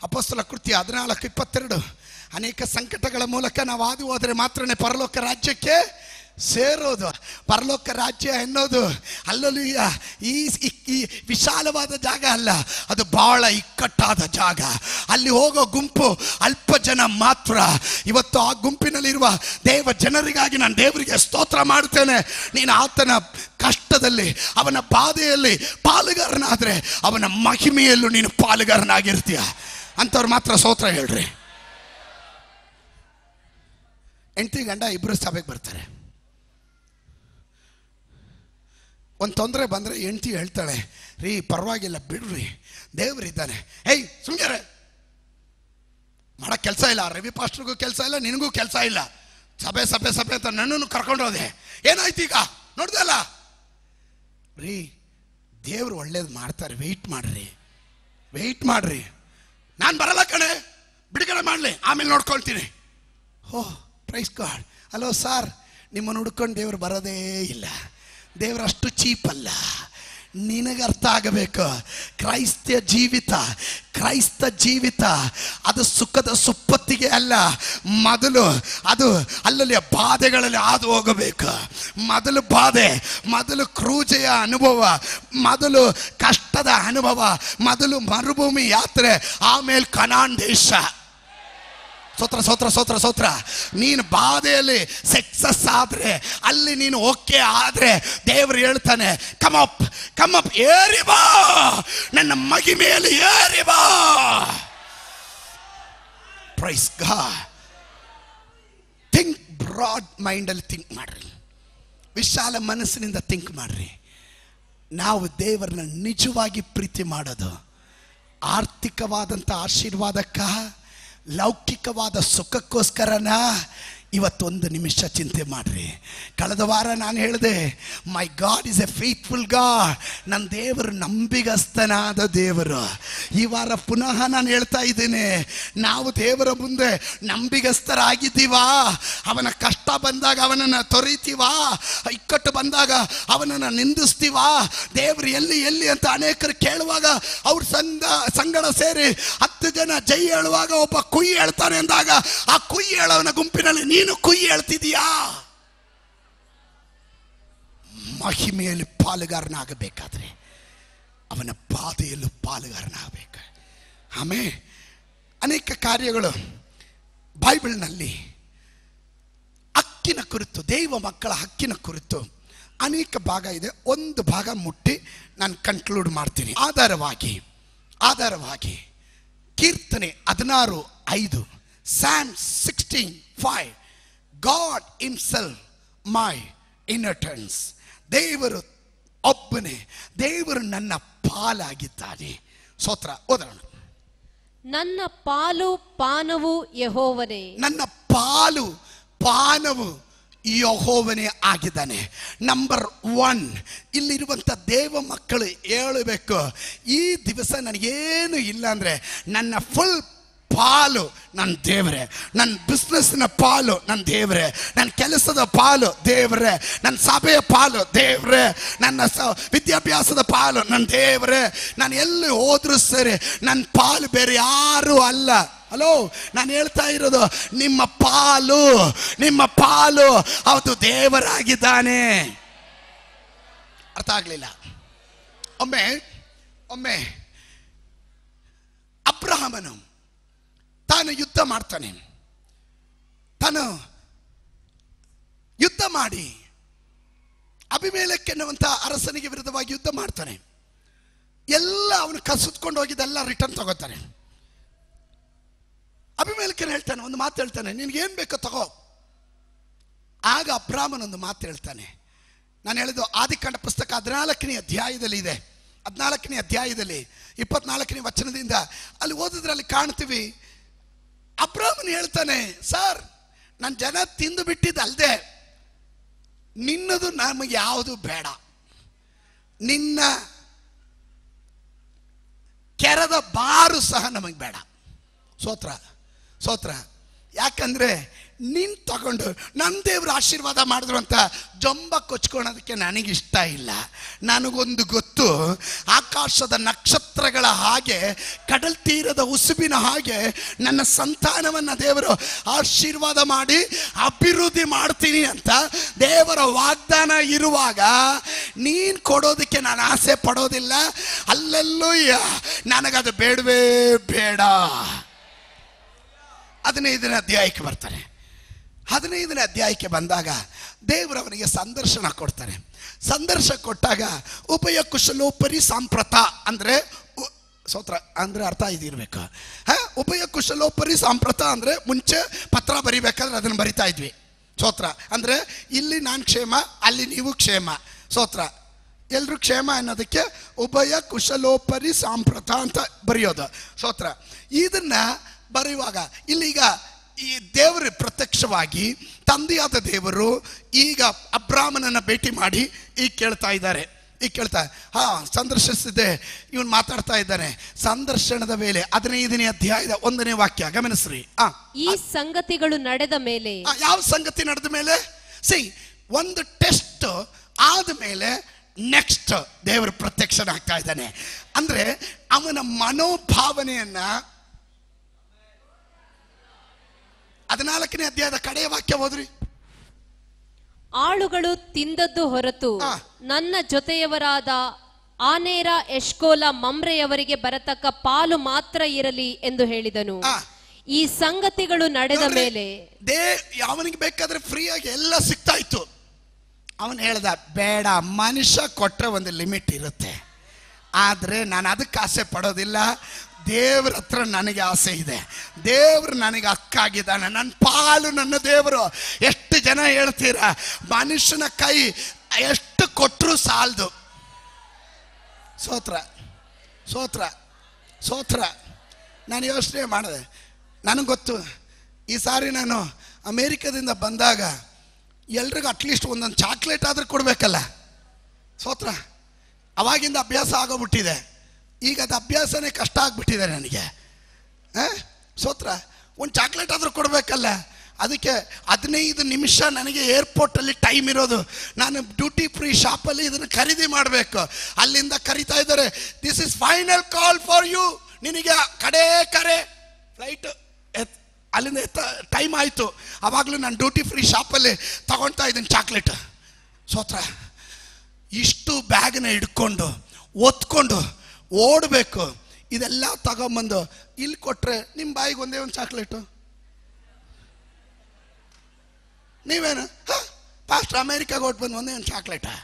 ಅಪೊಸ್ತಲ ಕೃತ್ಯ 14:22, ಅನೇಕ ಸಂಕಟಗಳ ಮೂಲಕ ನಾವು ಹಾದು ಹೋದರೆ ಮಾತ್ರನೇ ಪರಲೋಕ ರಾಜ್ಯಕ್ಕೆ ಸೇರೋದು. ಪರಲೋಕ ರಾಜ್ಯ ಎನ್ನೋದು ಅಲ್ಲಲ್ಲಿಯ ಈ ವಿಶಾಲವಾದ ಜಾಗ ಅಲ್ಲ, ಅದು ಬಹಳ ಇಕ್ಕಟ್ಟಾದ ಜಾಗ. ಅಲ್ಲಿ ಹೋಗೋ ಗುಂಪು ಅಲ್ಪ ಜನ ಮಾತ್ರ. ಇವತ್ತು ಆ ಗುಂಪಿನಲ್ಲಿರುವ ದೇವ ಜನರಿಗಾಗಿ ನಾನು ದೇವರಿಗೆ ಸ್ತೋತ್ರ ಮಾಡ್ತೇನೆ. ನೀನು ಆತನ ಕಷ್ಟದಲ್ಲಿ, ಅವನ ಬಾಧೆಯಲ್ಲಿ ಪಾಲುಗಾರನಾದರೆ ಅವನ ಮಹಿಮೆಯಲ್ಲೂ ನೀನು ಪಾಲುಗಾರನಾಗಿರ್ತೀಯ. ಅಂಥವ್ರು ಮಾತ್ರ ಸ್ತೋತ್ರ ಹೇಳ್ರಿ. ಹೆಂಡತಿ ಗಂಡ ಇಬ್ಬರು ಸಭೆಗೆ ಬರ್ತಾರೆ. ಒಂದು ತೊಂದರೆ ಬಂದರೆ ಹೆಂಡತಿ ಹೇಳ್ತಾಳೆ, ರೀ ಪರವಾಗಿಲ್ಲ ಬಿಡ್ರಿ, ದೇವರಿದ್ದಾನೆ. ಹೇಯ್ ಸುಮ್ಯಾರೆ, ಮಾಡೋ ಕೆಲಸ ಇಲ್ಲ, ರವಿ ಪಾಸ್ಟ್ರಿಗೂ ಕೆಲಸ ಇಲ್ಲ, ನಿನಗೂ ಕೆಲಸ ಇಲ್ಲ, ಸಭೆ ಸಭೆ ಸಭೆ ಅಂತ ನನ್ನನ್ನು ಕರ್ಕೊಂಡೋದೆ, ಏನಾಯ್ತು ಈಗ ನೋಡ್ದಲ್ಲ ರೀ, ದೇವರು ಒಳ್ಳೇದು ಮಾಡ್ತಾರೆ, ವೆಯ್ಟ್ ಮಾಡ್ರಿ. ನಾನು ಬರಲ್ಲ ಕಣೆ, ಬಿಡುಗಡೆ ಮಾಡಲಿ, ಆಮೇಲೆ ನೋಡ್ಕೊಳ್ತೀನಿ. ಓಹ್ ಪ್ರೈಸ್ ಗಾಡ್. ಹಲೋ ಸಾರ್, ನಿಮ್ಮನ್ನು ಹುಡ್ಕೊಂಡು ದೇವರು ಬರೋದೇ ಇಲ್ಲ. ದೇವರು ಅಷ್ಟು ಚೀಪ್ ಅಲ್ಲ. ನಿನಗೆ ಅರ್ಥ ಆಗಬೇಕು, ಕ್ರೈಸ್ತ ಜೀವಿತ ಅದು ಸುಖದ ಸುಪ್ಪತ್ತಿಗೆ ಅಲ್ಲ. ಮೊದಲು ಅದು ಅಲ್ಲಲ್ಲಿ ಬಾಧೆಗಳಲ್ಲಿ ಹಾದು ಹೋಗಬೇಕು. ಮೊದಲು ಬಾಧೆ, ಮೊದಲು ಕ್ರೂಜೆಯ ಅನುಭವ, ಮೊದಲು ಕಷ್ಟದ ಅನುಭವ, ಮೊದಲು ಮರುಭೂಮಿ ಯಾತ್ರೆ, ಆಮೇಲೆ ಕನಾನ್ ದೇಶ. ಸ್ತೋತ್ರ. ನೀನು ಬಾಧೆಯಲ್ಲಿ ಸಕ್ಸಸ್ ಆದ್ರೆ, ಅಲ್ಲಿ ನೀನು ಓಕೆ ಆದ್ರೆ ದೇವರು ಹೇಳ್ತಾನೆ, ಕಮಪ್ ಏರಿ ಬಾ, ನನ್ನ ಮಹಿಮೆಯಲ್ಲಿ ಏರಿ ಬಾ. Praise God. ಥಿಂಕ್ ಬ್ರಾಡ್ ಮೈಂಡಲ್ಲಿ ಥಿಂಕ್ ಮಾಡ್ರಿ, ವಿಶಾಲ ಮನಸ್ಸಿನಿಂದ ಥಿಂಕ್ ಮಾಡ್ರಿ. ನಾವು ದೇವರನ್ನ ನಿಜವಾಗಿ ಪ್ರೀತಿ ಮಾಡೋದು ಆರ್ಥಿಕವಾದಂಥ ಆಶೀರ್ವಾದಕ್ಕ, ಲೌಕಿಕವಾದ ಸುಖಕ್ಕೋಸ್ಕರನ? ಇವತ್ತೊಂದು ನಿಮಿಷ ಚಿಂತೆ ಮಾಡ್ರಿ. ಕಳೆದ ವಾರ ನಾನು ಹೇಳಿದೆ, my God is a faithful God. ನನ್ನ ದೇವರು ನಂಬಿಗಸ್ತನಾದ ದೇವರು. ಈ ವಾರ ಪುನಃ ನಾನು ಹೇಳ್ತಾ ಇದ್ದೇನೆ, ನಾವು ದೇವರ ಮುಂದೆ ನಂಬಿಗಸ್ತರಾಗಿದ್ದೀವಾ? ಅವನ ಕಷ್ಟ ಬಂದಾಗ ಅವನನ್ನು ತೊರೀತೀವಾ? ಇಕ್ಕಟ್ಟು ಬಂದಾಗ ಅವನನ್ನು ನಿಂದಿಸ್ತೀವಾ? ದೇವರು ಎಲ್ಲಿ ಅಂತ ಅನೇಕರು ಕೇಳುವಾಗ ಅವ್ರ ಸಂಗಡ ಸೇರಿ 10 ಜನ ಜೈ ಹೇಳುವಾಗ ಒಬ್ಬ ಕುಯ್ಯಿ ಹೇಳ್ತಾನೆ ಅಂದಾಗ, ಆ ಕುಯ್ಯಿ ಹೇಳೋವನ ಗುಂಪಿನಲ್ಲಿ ನೀನು ಕುಯ್ಯಿ ಹೇಳ್ತಿದೀಯಾ? ಮಹಿಮೆಯಲ್ಲಿ ಪಾಲುಗಾರನಾಗಬೇಕಾದ್ರೆ ಅವನ ಪಾದೆಯಲ್ಲೂ ಪಾಲುಗಾರನಾಗಬೇಕು. ಆಮೇಲೆ ಅನೇಕ ಕಾರ್ಯಗಳು ಬೈಬಲ್ನಲ್ಲಿ ಹಕ್ಕಿನ ಕುರಿತು, ದೈವ ಮಕ್ಕಳ ಹಕ್ಕಿನ ಕುರಿತು ಅನೇಕ ಭಾಗ ಇದೆ. ಒಂದು ಭಾಗ ಮುಟ್ಟಿ ನಾನು ಕನ್ಕ್ಲೂಡ್ ಮಾಡ್ತೀನಿ. ಆಧಾರವಾಗಿ ಕೀರ್ತನೆ 16:5, Psalm 16:5, God himself my inheritance. ದೇವರು ಒಬ್ಬನೇ, ದೇವರು ನನ್ನ ಪಾಲಾಗಿದ್ದಾನೆ. ಸ್ತೋತ್ರ. ಓದೋಣ. ನನ್ನ ಪಾಲು ಪಾನವು ಯೆಹೋವನೇ, ನನ್ನ ಪಾಲು ಪಾನವು ಯೆಹೋವನೇ ಆಗಿದ್ದಾನೆ. ನಂಬರ್ 1, ಇಲ್ಲಿರುವಂಥ ದೇವ ಮಕ್ಕಳು ಹೇಳಬೇಕು, ಈ ದಿವಸ ನನಗೇನು ಇಲ್ಲ ಅಂದರೆ ನನ್ನ ಫುಲ್ ಪಾಲು ನನ್ನ ದೇವರೇ, ನನ್ನ ಬಿಸ್ನೆಸ್ನ ಪಾಲು ನನ್ನ ದೇವರೇ, ನನ್ನ ಕೆಲಸದ ಪಾಲು ದೇವರೇ, ನನ್ನ ಸಭೆಯ ಪಾಲು ದೇವರೇ, ನನ್ನ ವಿದ್ಯಾಭ್ಯಾಸದ ಪಾಲು ನನ್ನ ದೇವರೇ, ನಾನು ಎಲ್ಲಿ ಹೋದ್ರೂ ಸರಿ ನನ್ನ ಪಾಲು ಬೇರೆ ಯಾರೂ ಅಲ್ಲ. ಹಲೋ, ನಾನು ಹೇಳ್ತಾ ಇರೋದು ನಿಮ್ಮ ಪಾಲು ಹೌದು ದೇವರಾಗಿದ್ದಾನೆ. ಅರ್ಥ ಆಗಲಿಲ್ಲ? ಒಮ್ಮೆ ಅಬ್ರಹಾಮನು ತಾನು ಯುದ್ಧ ಮಾಡ್ತಾನೆ. ತಾನು ಯುದ್ಧ ಮಾಡಿ ಅಬಿಮೆಲೆಕ್ ಎನ್ನುವಂಥ ಅರಸನಿಗೆ ವಿರುದ್ಧವಾಗಿ ಯುದ್ಧ ಮಾಡ್ತಾನೆ. ಎಲ್ಲ ಅವನು ಕಸಿದ್ಕೊಂಡು ಹೋಗಿದ್ದೆಲ್ಲ ರಿಟರ್ನ್ ತಗೋತಾನೆ. ಅಬಿಮೆಲೆಕನು ಹೇಳ್ತಾನೆ, ಒಂದು ಮಾತು ಹೇಳ್ತಾನೆ, ನಿನಗೇನು ಬೇಕೋ ತಗೋ. ಆಗ ಅಬ್ರಾಮನ್ ಒಂದು ಮಾತು ಹೇಳ್ತಾನೆ. ನಾನು ಹೇಳಿದ್ದು ಆದಿಕಾಂಡ ಪುಸ್ತಕ 14ನೇ ಅಧ್ಯಾಯದಲ್ಲಿ ಇದೆ. 14ನೇ ಅಧ್ಯಾಯದಲ್ಲಿ 24ನೇ ವಚನದಿಂದ ಅಲ್ಲಿ ಓದಿದ್ರಲ್ಲಿ ಕಾಣ್ತೀವಿ. ಅಬ್ರಾಮನ್ ಹೇಳ್ತಾನೆ, ಸರ್, ನನ್ನ ಜನ ತಿಂದು ಬಿಟ್ಟಿದ್ದಲ್ದೆ ನಿನ್ನದು ನಮಗೆ ಯಾವುದು ಬೇಡ, ನಿನ್ನ ಕೆರದ ಬಾರು ಸಹ ನಮಗೆ ಬೇಡ. ಸ್ತೋತ್ರ. ಯಾಕಂದ್ರೆ ನೀನು ತಗೊಂಡು ನನ್ನ ದೇವ್ರ ಆಶೀರ್ವಾದ ಮಾಡಿದ್ರು ಅಂತ ಜಂಬ ಕೊಚ್ಕೊಳೋದಕ್ಕೆ ನನಗಿಷ್ಟ ಇಲ್ಲ. ನನಗೊಂದು ಗೊತ್ತು, ಆಕಾಶದ ನಕ್ಷತ್ರಗಳ ಹಾಗೆ, ಕಡಲ್ ತೀರದ ಉಸುಬಿನ ಹಾಗೆ ನನ್ನ ಸಂತಾನವನ್ನು ದೇವರು ಆಶೀರ್ವಾದ ಮಾಡಿ ಅಭಿವೃದ್ಧಿ ಮಾಡ್ತೀನಿ ಅಂತ ದೇವರ ವಾಗ್ದಾನ ಇರುವಾಗ ನೀನು ಕೊಡೋದಕ್ಕೆ ನಾನು ಆಸೆ ಪಡೋದಿಲ್ಲ. ಅಲ್ಲೆಲ್ಲೂ ನನಗದು ಬೇಡವೇ ಬೇಡ. 15ನೇ ಅಧ್ಯಾಯಕ್ಕೆ ಬರ್ತಾರೆ. 15ನೇ ಅಧ್ಯಾಯಕ್ಕೆ ಬಂದಾಗ ದೇವರು ಅವನಿಗೆ ಸಂದರ್ಶನ ಕೊಡ್ತಾರೆ. ಸಂದರ್ಶನ ಕೊಟ್ಟಾಗ ಉಭಯ ಕುಶಲೋಪರಿ ಸಾಂಪ್ರತ ಅಂದರೆ ಸ್ತೋತ್ರ ಅಂದರೆ ಅರ್ಥ ಇದಿರಬೇಕು. ಉಭಯ ಕುಶಲೋಪರಿ ಸಾಂಪ್ರತ ಅಂದರೆ ಮುಂಚೆ ಪತ್ರ ಬರಿಬೇಕಾದ್ರೆ ಅದನ್ನು ಬರಿತಾ ಇದ್ವಿ. ಸ್ತೋತ್ರ ಅಂದರೆ ಇಲ್ಲಿ ನಾನು ಕ್ಷೇಮ, ಅಲ್ಲಿ ನೀವು ಕ್ಷೇಮ. ಸ್ತೋತ್ರ. ಎಲ್ಲರೂ ಕ್ಷೇಮ ಅನ್ನೋದಕ್ಕೆ ಉಭಯ ಕುಶಲೋಪರಿ ಸಾಂಪ್ರತ ಅಂತ ಬರೆಯೋದು. ಸ್ತೋತ್ರ. ಇದನ್ನ ಬರೆಯುವಾಗ ಇಲ್ಲೀಗ ಈ ದೇವರು ಪ್ರತ್ಯಕ್ಷವಾಗಿ ತಂದೆಯಾದ ದೇವರು ಈಗ ಅಬ್ರಾಮನನ್ನು ಭೇಟಿ ಮಾಡಿ ಈಗ ಕೇಳ್ತಾ ಇದ್ದಾರೆ. ಸಂದರ್ಶಿಸಿದ್ದೆ, ಇವನು ಮಾತಾಡ್ತಾ ಇದ್ದಾನೆ. ಸಂದರ್ಶನದ ವೇಳೆ 15ನೇ ಅಧ್ಯಾಯದ 1ನೇ ವಾಕ್ಯ ಗಮನಿಸ್ರಿ. ಈ ಸಂಗತಿಗಳು ನಡೆದ ಮೇಲೆ, ಯಾವ ಸಂಗತಿ ನಡೆದ ಮೇಲೆ? ಒಂದು ಟೆಸ್ಟ್ ಆದ ಮೇಲೆ ನೆಕ್ಸ್ಟ್ ದೇವರು ಪ್ರತ್ಯಕ್ಷನಾಗ್ತಾ ಇದ್ದಾನೆ. ಅಂದ್ರೆ ಅವನ ಮನೋಭಾವನೆಯನ್ನ 14ನೇ ಅಧ್ಯಾಯದ ಕಡೆಯ ವಾಕ್ಯ ಓದ್ರಿ. ಆಳುಗಳು ತಿಂದದ್ದು ಹೊರತು ನನ್ನ ಜೊತೆಯವರಾದ ಆನೇರ, ಎಷ್ಕೋಲ, ಮಮ್ರೆಯವರಿಗೆ ಬರತಕ್ಕ ಪಾಲು ಮಾತ್ರ ಇರಲಿ ಎಂದು ಹೇಳಿದನು. ಈ ಸಂಗತಿಗಳು ನಡೆದ ಮೇಲೆ ಅವನಿಗೆ ಬೇಕಾದ್ರೆ ಫ್ರೀ ಆಗಿ ಎಲ್ಲ ಸಿಗ್ತಾ ಇತ್ತು. ಅವನು ಹೇಳ್ದ, ಬೇಡ, ಮನುಷ್ಯ ಕೊಟ್ರೆ ಒಂದು ಲಿಮಿಟ್ ಇರುತ್ತೆ, ಆದ್ರೆ ನಾನು ಅದಕ್ಕೆ ಆಸೆ ಪಡೋದಿಲ್ಲ. ದೇವ್ರ ಹತ್ರ ನನಗೆ ಆಸೆ ಇದೆ. ದೇವ್ರು ನನಗೆ ಹಕ್ಕಾಗಿದ್ದಾನೆ, ನನ್ನ ಪಾಲು ನನ್ನ ದೇವರು. ಎಷ್ಟು ಜನ ಹೇಳ್ತೀರ, ಮನುಷ್ಯನ ಕೈ ಎಷ್ಟು ಕೊಟ್ಟರು ಸಾಲದು. ಸ್ತೋತ್ರ. ನಾನು ಯೋಚನೆ ಮಾಡಿದೆ, ನನಗೆ ಗೊತ್ತು, ಈ ಸಾರಿ ನಾನು ಅಮೇರಿಕದಿಂದ ಬಂದಾಗ ಎಲ್ರಿಗೂ ಅಟ್ಲೀಸ್ಟ್ ಒಂದೊಂದು ಚಾಕ್ಲೇಟ್ ಆದರೂ ಕೊಡಬೇಕಲ್ಲ. ಸ್ತೋತ್ರ. ಅವಾಗಿಂದ ಅಭ್ಯಾಸ ಆಗೋಗ್ಬಿಟ್ಟಿದೆ. ಈಗ ಅದು ಅಭ್ಯಾಸನೇ ಕಷ್ಟ ಆಗ್ಬಿಟ್ಟಿದೆ ನನಗೆ. ಸ್ತೋತ್ರ. ಒಂದು ಚಾಕ್ಲೇಟ್ ಆದರೂ ಕೊಡಬೇಕಲ್ಲ. ಅದಕ್ಕೆ 15 ನಿಮಿಷ ನನಗೆ ಏರ್ಪೋರ್ಟಲ್ಲಿ ಟೈಮ್ ಇರೋದು. ನಾನು ಡ್ಯೂಟಿ ಫ್ರೀ ಶಾಪಲ್ಲಿ ಇದನ್ನು ಖರೀದಿ ಮಾಡಬೇಕು. ಅಲ್ಲಿಂದ ಕರೀತಾ ಇದ್ದಾರೆ, this is final call for you, ನಿನಗೆ ಕರೆ ಫ್ಲೈಟ್ ಅಲ್ಲಿಂದ ಟೈಮ್ ಆಯಿತು. ಆವಾಗಲೂ ನಾನು ಡ್ಯೂಟಿ ಫ್ರೀ ಶಾಪಲ್ಲಿ ತಗೊಳ್ತಾ ಇದ್ದೀನಿ ಚಾಕ್ಲೇಟ್. ಸ್ತೋತ್ರ. ಇಷ್ಟು ಬ್ಯಾಗ್ನ ಹಿಡ್ಕೊಂಡು ಒತ್ಕೊಂಡು ಓಡಬೇಕು. ಇದೆಲ್ಲ ತಗೊಂಬಂದು ಇಲ್ಲಿ ಕೊಟ್ರೆ ನಿಮ್ಮ ಬಾಯಿಗೆ ಒಂದೇ ಒಂದು ಚಾಕ್ಲೇಟು. ನೀವೇನು ಪಾಸ್ಟರ್ ಅಮೇರಿಕಾಗೆ ಹೊಟ್ಟು ಬಂದು ಒಂದೇ ಒಂದು ಚಾಕ್ಲೇಟಾ?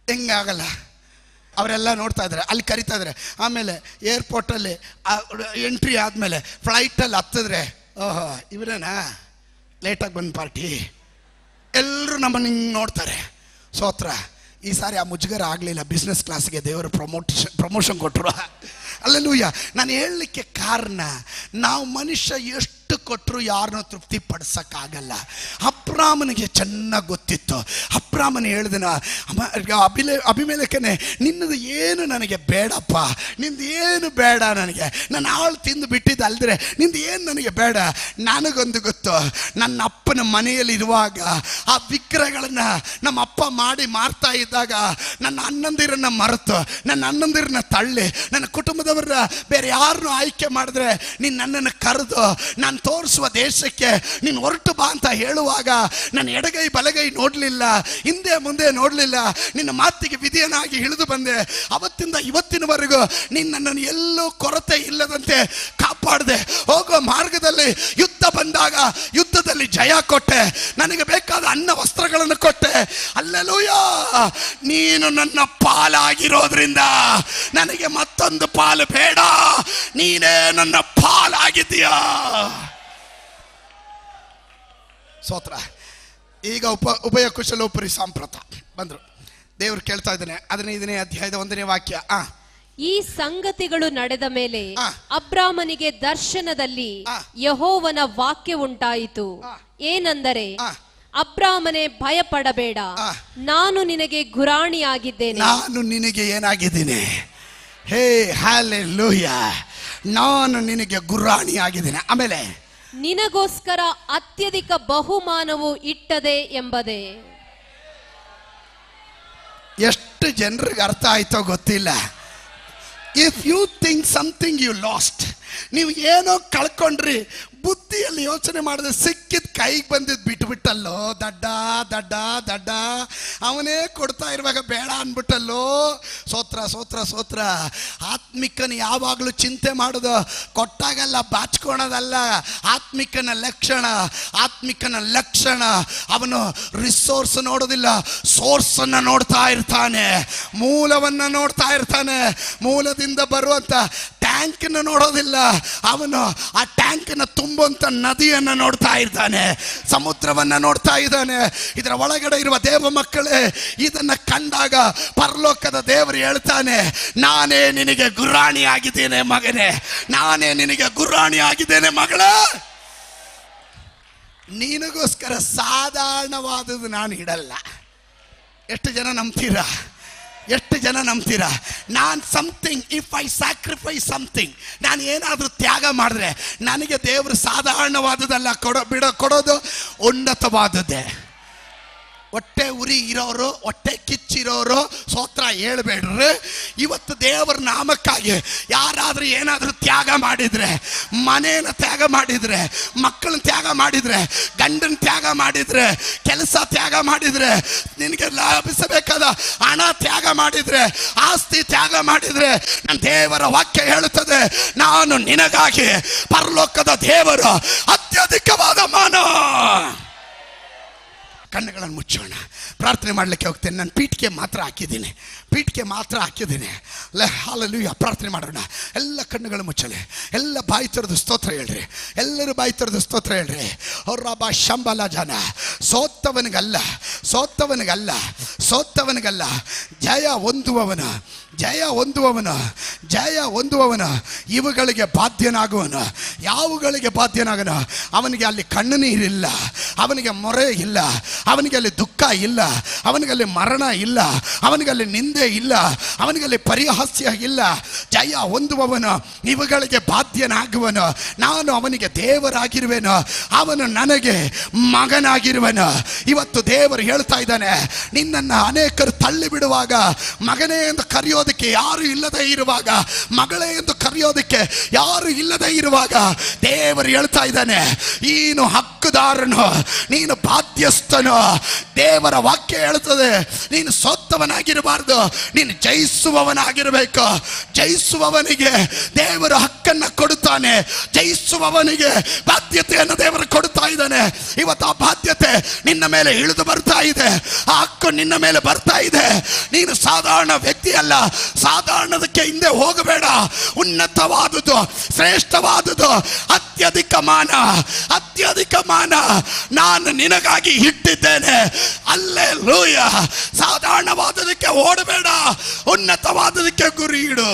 ಹೆಂಗಾಗಲ್ಲ. ಅವರೆಲ್ಲ ನೋಡ್ತಾ ಇದ್ದಾರೆ, ಅಲ್ಲಿ ಕರಿತಾ ಇದ್ದಾರೆ. ಆಮೇಲೆ ಏರ್ಪೋರ್ಟಲ್ಲಿ ಎಂಟ್ರಿ ಆದಮೇಲೆ ಫ್ಲೈಟಲ್ಲಿ ಹತ್ತಿದ್ರೆ, ಓಹೋ ಇವರೇನಾ ಲೇಟಾಗಿ ಬಂದು ಪಾರ್ಟಿ, ಎಲ್ಲರೂ ನಮ್ಮನ್ನು ಹಿಂಗೆ ನೋಡ್ತಾರೆ. ಸೋತ್ರ ಈ ಸಾರಿ ಆ ಮುಜುಗರ ಆಗಲಿಲ್ಲ. ಬಿಸ್ನೆಸ್ ಕ್ಲಾಸ್ಗೆ ದೇವರು ಪ್ರಮೋಷನ್ ಕೊಟ್ಟರು. ಅಲ್ಲೆಲ್ಲೂಯ್ಯ. ನಾನು ಹೇಳಲಿಕ್ಕೆ ಕಾರಣ, ನಾವು ಮನುಷ್ಯ ಎಷ್ಟು ಕೊಟ್ಟರು ಯಾರನ್ನೂ ತೃಪ್ತಿ ಪಡಿಸೋಕ್ಕಾಗಲ್ಲ. ಅಬ್ರಾಮನಿಗೆ ಚೆನ್ನಾಗಿ ಗೊತ್ತಿತ್ತು. ಅಬ್ರಾಮನ ಹೇಳಿದನ, ಅಭಿಮೇಲೆಕನೇ ನಿನ್ನದು ಏನು ನನಗೆ ಬೇಡಪ್ಪ, ನಿಂದು ಏನು ಬೇಡ ನನಗೆ, ನಾನು ಆಳು ತಿಂದು ಬಿಟ್ಟಿದ್ದಲ್ದ್ರೆ ನಿಂದು ಏನು ನನಗೆ ಬೇಡ. ನನಗೊಂದು ಗೊತ್ತು, ನನ್ನ ಅಪ್ಪನ ಮನೆಯಲ್ಲಿ ಇರುವಾಗ ಆ ವಿಗ್ರಹಗಳನ್ನು ನಮ್ಮ ಅಪ್ಪ ಮಾಡಿ ಮಾರ್ತಾ ಇದ್ದಾಗ ನನ್ನ ಅಣ್ಣಂದಿರನ್ನ ಮರೆತು, ನನ್ನ ಅಣ್ಣಂದಿರನ್ನ ತಳ್ಳಿ, ನನ್ನ ಕುಟುಂಬದವರನ್ನ ಬೇರೆ ಯಾರನ್ನು ಆಯ್ಕೆ ಮಾಡಿದ್ರೆ ನೀನು ನನ್ನನ್ನು ಕರೆದು ನಾನು ತೋರಿಸುವ ದೇಶಕ್ಕೆ ನೀನು ಹೊರಟು ಬಾ ಅಂತ ಹೇಳುವಾಗ ನನ್ನ ಎಡಗೈ ಬಲಗೈ ನೋಡಲಿಲ್ಲ, ಹಿಂದೆ ಮುಂದೆ ನೋಡಲಿಲ್ಲ. ನಿನ್ನ ಮಾತಿಗೆ ವಿಧಿಯನಾಗಿ ಇಳಿದು ಬಂದೆ. ಅವತ್ತಿಂದ ಇವತ್ತಿನವರೆಗೂ ನೀನು ನನ್ನನ್ನು ಎಲ್ಲೂ ಕೊರತೆ ಇಲ್ಲದಂತೆ ಕಾಪಾಡಿದೆ. ಹೋಗೋ ಮಾರ್ಗದಲ್ಲಿ ಯುದ್ಧ ಬಂದಾಗ ಯುದ್ಧದಲ್ಲಿ ಜಯ ಕೊಟ್ಟೆ, ನನಗೆ ಬೇಕಾದ ಅನ್ನ ವಸ್ತ್ರಗಳನ್ನು ಕೊಟ್ಟೆ. ಅಲ್ಲೆಲೂಯ. ನೀನು ನನ್ನ ಪಾಲಾಗಿರೋದ್ರಿಂದ ನನಗೆ ಮತ್ತೊಂದು ಪಾಲು ಬೇಡ, ನೀನೇ ನನ್ನ ಪಾಲಾಗಿದ್ದೀಯಾ. ಸ್ತೋತ್ರ. ಈಗ ಉಭಯ ಕುಶಲೋಪರಿ ಸಾಂಪ್ರತ ಬಂದರು. ದೇವರು ಕೇಳ್ತಾ ಇದ್ದಾನೆ 15ನೇ ಅಧ್ಯಾಯದ 1ನೇ ವಾಕ್ಯ. ಈ ಸಂಗತಿಗಳು ನಡೆದ ಮೇಲೆ ಅಬ್ರಾಮನಿಗೆ ದರ್ಶನದಲ್ಲಿ ಯೆಹೋವನ ವಾಕ್ಯ ಉಂಟಾಯಿತು. ಏನೆಂದರೆ, ಅಬ್ರಾಮನೇ ಭಯಪಡಬೇಡ, ನಾನು ನಿನಗೆ ಗುರಾಣಿಯಾಗಿದ್ದೇನೆ. ನಾನು ನಿನಗೆ ಏನಾಗಿದ್ದೀನಿ? ಹೇ ಹಲ್ಲೆಲೂಯ. ನಾನು ನಿನಗೆ ಗುರಾಣಿಯಾಗಿದ್ದೇನೆ. ಆಮೇಲೆ ನಿನಗೋಸ್ಕರ ಅತ್ಯಧಿಕ ಬಹುಮಾನವು ಇಟ್ಟದೆ ಎಂಬುದೇ. ಎಷ್ಟು ಜನರಿಗೆ ಅರ್ಥ ಆಯ್ತೋ ಗೊತ್ತಿಲ್ಲ. If you think something you lost, ನೀವು ಏನೋ ಕಳ್ಕೊಂಡ್ರಿ, ಬುದ್ಧಿಯಲ್ಲಿ ಯೋಚನೆ ಮಾಡಿದ್ರೆ ಸಿಕ್ಕಿದ್ ಕೈಗೆ ಬಂದಿದ್ದು ಬಿಟ್ಬಿಟ್ಟಲ್ಲೋ, ದಡ್ಡ ದಡ್ಡ ದಡ್ಡ, ಅವನೇ ಕೊಡ್ತಾ ಇರುವಾಗ ಬೇಡ ಅಂದ್ಬಿಟ್ಟಲ್ಲೋ. ಸೋತ್ರ ಸೋತ್ರ ಸೋತ್ರ. ಆತ್ಮಿಕನ ಯಾವಾಗಲೂ ಚಿಂತೆ ಮಾಡೋದು ಕೊಟ್ಟಾಗಲ್ಲ, ಬಾಚ್ಕೊಳೋದಲ್ಲ. ಆತ್ಮಿಕನ ಲಕ್ಷಣ ಅವನು ರಿಸೋರ್ಸ್ ನೋಡೋದಿಲ್ಲ, ಸೋರ್ಸನ್ನು ನೋಡ್ತಾ ಇರ್ತಾನೆ, ಮೂಲವನ್ನು ನೋಡ್ತಾ ಇರ್ತಾನೆ. ಮೂಲದಿಂದ ಬರುವಂತ ಟ್ಯಾಂಕನ್ನು ನೋಡೋದಿಲ್ಲ, ಅವನು ಆ ಟ್ಯಾಂಕನ್ನು ತುಂಬುವಂತ ನದಿಯನ್ನು ನೋಡ್ತಾ ಇದ್ದಾನೆ, ಸಮುದ್ರವನ್ನು ನೋಡ್ತಾ ಇದ್ದಾನೆ. ಇದರ ಒಳಗಡೆ ಇರುವ ದೇವ ಮಕ್ಕಳೇ, ಇದನ್ನ ಕಂಡಾಗ ಪರಲೋಕದ ದೇವರು ಹೇಳ್ತಾನೆ, ನಾನೇ ನಿನಗೆ ಗುರಾಣಿ ಆಗಿದ್ದೇನೆ ಮಗನೇ, ನಾನೇ ನಿನಗೆ ಗುರಾಣಿ ಆಗಿದ್ದೇನೆ ಮಗಳೇ. ನಿನಗೋಸ್ಕರ ಸಾಧಾರಣವಾದದ್ದು ನಾನು ಇಡಲ್ಲ. ಎಷ್ಟು ಜನ ನಂಬ್ತೀರಾ? ಎಷ್ಟು ಜನ ನಂಬ್ತೀರಾ? ನಾನು something, if I sacrifice something, ನಾನು ಏನಾದರೂ ತ್ಯಾಗ ಮಾಡಿದ್ರೆ ನನಗೆ ದೇವರು ಸಾಧಾರಣವಾದದಲ್ಲ ಕೊಡೋದು, ಉನ್ನತವಾದದ್ದೇ. ಹೊಟ್ಟೆ ಉರಿ ಇರೋರು, ಹೊಟ್ಟೆ ಕಿಚ್ಚಿರೋರು ಸ್ತೋತ್ರ ಹೇಳ್ಬೇಡ್ರಿ. ಇವತ್ತು ದೇವರ ನಾಮಕ್ಕಾಗಿ ಯಾರಾದರೂ ಏನಾದರೂ ತ್ಯಾಗ ಮಾಡಿದರೆ, ಮನೇನ ತ್ಯಾಗ ಮಾಡಿದರೆ, ಮಕ್ಕಳನ್ನ ತ್ಯಾಗ ಮಾಡಿದರೆ, ಗಂಡನ ತ್ಯಾಗ ಮಾಡಿದರೆ, ಕೆಲಸ ತ್ಯಾಗ ಮಾಡಿದರೆ, ನಿನಗೆ ಲಾಭಿಸಬೇಕಾದ ಹಣ ತ್ಯಾಗ ಮಾಡಿದರೆ, ಆಸ್ತಿ ತ್ಯಾಗ ಮಾಡಿದರೆ, ನನ್ನ ದೇವರ ವಾಕ್ಯ ಹೇಳುತ್ತದೆ, ನಾನು ನಿನಗಾಗಿ ಪರಲೋಕದ ದೇವರು ಅತ್ಯಧಿಕವಾದ ಮಾನ. ಕಣ್ಣುಗಳನ್ನು ಮುಚ್ಚೋಣ, ಪ್ರಾರ್ಥನೆ ಮಾಡಲಿಕ್ಕೆ ಹೋಗ್ತೇನೆ. ನಾನು ಪೀಠಿಗೆ ಮಾತ್ರ ಹಾಕಿದ್ದೀನಿ. ಹಲ್ಲೆಲೂಯಾ. ಪ್ರಾರ್ಥನೆ ಮಾಡೋಣ. ಎಲ್ಲ ಕಣ್ಣುಗಳು ಮುಚ್ಚಲಿ, ಎಲ್ಲ ಬಾಯಿ ತೆರೆದು ಸ್ತೋತ್ರ ಹೇಳ್ರಿ. ಎಲ್ಲರೂ ಬಾಯಿ ತೆರೆದು ಸ್ತೋತ್ರ ಹೇಳ್ರಿ. ಹೊರಬ ಶಂಬಲ ಜನ ಸೋತವನಿಗಲ್ಲ, ಜಯ ಹೊಂದುವವನು ಇವುಗಳಿಗೆ ಬಾಧ್ಯನಾಗುವನು. ಯಾವುಗಳಿಗೆ ಬಾಧ್ಯನಾಗನು? ಅವನಿಗೆ ಅಲ್ಲಿ ಕಣ್ಣು ನೀರಿಲ್ಲ, ಅವನಿಗೆ ಮೊರೆ ಇಲ್ಲ, ಅವನಿಗೆ ಅಲ್ಲಿ ದುಃಖ ಇಲ್ಲ, ಅವನಿಗೆ ಅಲ್ಲಿ ಮರಣ ಇಲ್ಲ, ಅವನಿಗೆ ಅಲ್ಲಿ ನಿಂದೆ ಇಲ್ಲ, ಅವನಿಗೆ ಅಲ್ಲಿ ಪರಿಹಾಸ್ಯ ಇಲ್ಲ. ಜಯ ಹೊಂದುವವನು ಇವುಗಳಿಗೆ ಬಾಧ್ಯನಾಗುವನು. ನಾನು ಅವನಿಗೆ ದೇವರಾಗಿರುವೆನು, ಅವನು ನನಗೆ ಮಗನಾಗಿರುವನು. ಇವತ್ತು ದೇವರು ಹೇಳ್ತಾ ಇದ್ದಾನೆ, ನಿನ್ನನ್ನು ಅನೇಕರು ತಳ್ಳಿ ಬಿಡುವಾಗ, ಮಗನೇ ಎಂದು ಕರೆಯೋದಕ್ಕೆ ಯಾರು ಇಲ್ಲದೆ ಇರುವಾಗ, ಮಗಳೇ ಎಂದು ಕರೆಯೋದಕ್ಕೆ ಯಾರು ಇಲ್ಲದೆ ಇರುವಾಗ, ದೇವರು ಹೇಳ್ತಾ ಇದ್ದಾನೆ, ನೀನು ಹಗ್ಗ ಹಕ್ಕುದಾರನು, ನೀನು ಬಾಧ್ಯಸ್ಥನು. ದೇವರ ವಾಕ್ಯ ಹೇಳ್ತದೆ, ನೀನು ಸೋತವನಾಗಿರಬಾರ್ದು, ನೀನು ಜಯಿಸುವವನಾಗಿರಬೇಕು. ಜಯಿಸುವವನಿಗೆ ದೇವರು ಹಕ್ಕನ್ನು ಕೊಡುತ್ತಾನೆ, ಜಯಿಸುವವನಿಗೆ ಬಾಧ್ಯತೆಯನ್ನು ದೇವರು ಕೊಡ್ತಾ ಇದ್ದಾನೆ. ಇವತ್ತು ಆ ಬಾಧ್ಯತೆ ನಿನ್ನ ಮೇಲೆ ಇಳಿದು ಬರ್ತಾ ಇದೆ, ಆ ಹಕ್ಕು ನಿನ್ನ ಮೇಲೆ ಬರ್ತಾ ಇದೆ. ನೀನು ಸಾಧಾರಣ ವ್ಯಕ್ತಿ ಅಲ್ಲ, ಸಾಧಾರಣದಕ್ಕೆ ಹಿಂದೆ ಹೋಗಬೇಡ. ಉನ್ನತವಾದುದು, ಶ್ರೇಷ್ಠವಾದುದು, ಅತ್ಯಧಿಕ ಮಾನ, ಅತ್ಯಧಿಕ ಮಾನ ನಾನು ನಿನಗಾಗಿ ಇಟ್ಟಿದ್ದೇನೆ. ಹಲ್ಲೆಲೂಯ. ಸಾಧಾರಣವಾದದಕ್ಕೆ ಓಡಬೇಡ, ಉನ್ನತವಾದದಕ್ಕೆ ಗುರಿ ಇಡು.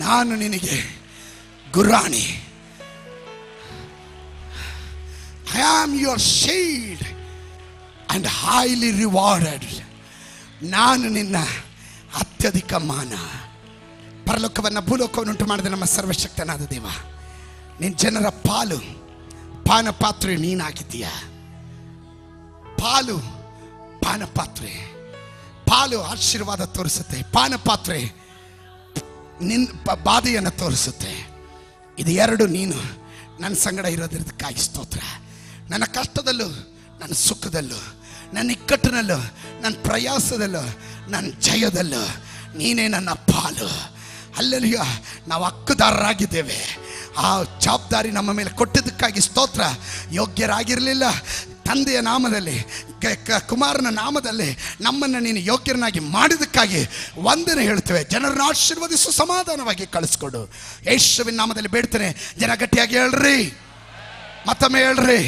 ನಾನು ನಿನಗೆ ಗುರಾಣಿ. I am your shield and highly rewarded. ನಾನು ನಿನ್ನ ಅತ್ಯಧಿಕ ಮಾನ. ಪರಲೋಕವನ್ನು ಭೂಲೋಕವನ್ನು ಉಂಟು ಮಾಡಿದ ನಮ್ಮ ಸರ್ವಶಕ್ತನಾದ ದೇವ, ನಿನ್ನ ಜನರ ಪಾಲು ಪಾನಪಾತ್ರೆ ನೀನಾಗಿದ್ದೀಯ. ಪಾಲು ಪಾನಪಾತ್ರೆ, ಪಾಲು ಆಶೀರ್ವಾದ ತೋರಿಸುತ್ತೆ, ಪಾನಪಾತ್ರೆ ಬಾಧೆಯನ್ನು ತೋರಿಸುತ್ತೆ. ಇದು ಎರಡು ನೀನು ನನ್ನ ಸಂಗಡ ಇರೋದಕ್ಕಾಗಿ ಸ್ತೋತ್ರ. ನನ್ನ ಕಷ್ಟದಲ್ಲೂ, ನನ್ನ ಸುಖದಲ್ಲೂ, ನನ್ನ ಇಕ್ಕಟ್ಟಿನಲ್ಲೂ, ನನ್ನ ಪ್ರಯಾಸದಲ್ಲೂ, ನನ್ನ ಜಯದಲ್ಲೂ ನೀನೇ ನನ್ನ ಪಾಲು. ಅಲ್ಲೆಲ್ಲೂ ನಾವು ಹಕ್ಕುದಾರರಾಗಿದ್ದೇವೆ. ಆ ಜವಾಬ್ದಾರಿ ನಮ್ಮ ಮೇಲೆ ಕೊಟ್ಟಿದ್ದಕ್ಕಾಗಿ ಸ್ತೋತ್ರ. ಯೋಗ್ಯರಾಗಿರಲಿಲ್ಲ, ತಂದೆಯ ನಾಮದಲ್ಲಿ, ಕುಮಾರನ ನಾಮದಲ್ಲಿ ನಮ್ಮನ್ನು ನೀನು ಯೋಗ್ಯರನ್ನಾಗಿ ಮಾಡಿದ್ದಕ್ಕಾಗಿ ವಂದನೆ ಹೇಳ್ತೇವೆ. ಜನರನ್ನು ಆಶೀರ್ವದಿಸು, ಸಮಾಧಾನವಾಗಿ ಕಳಿಸ್ಕೊಡು. ಯೇಸುವಿನ ನಾಮದಲ್ಲಿ ಬೇಡ್ತೇನೆ. ಜನ ಗಟ್ಟಿಯಾಗಿ ಹೇಳ್ರಿ, ಮತ್ತೊಮ್ಮೆ ಹೇಳ್ರಿ.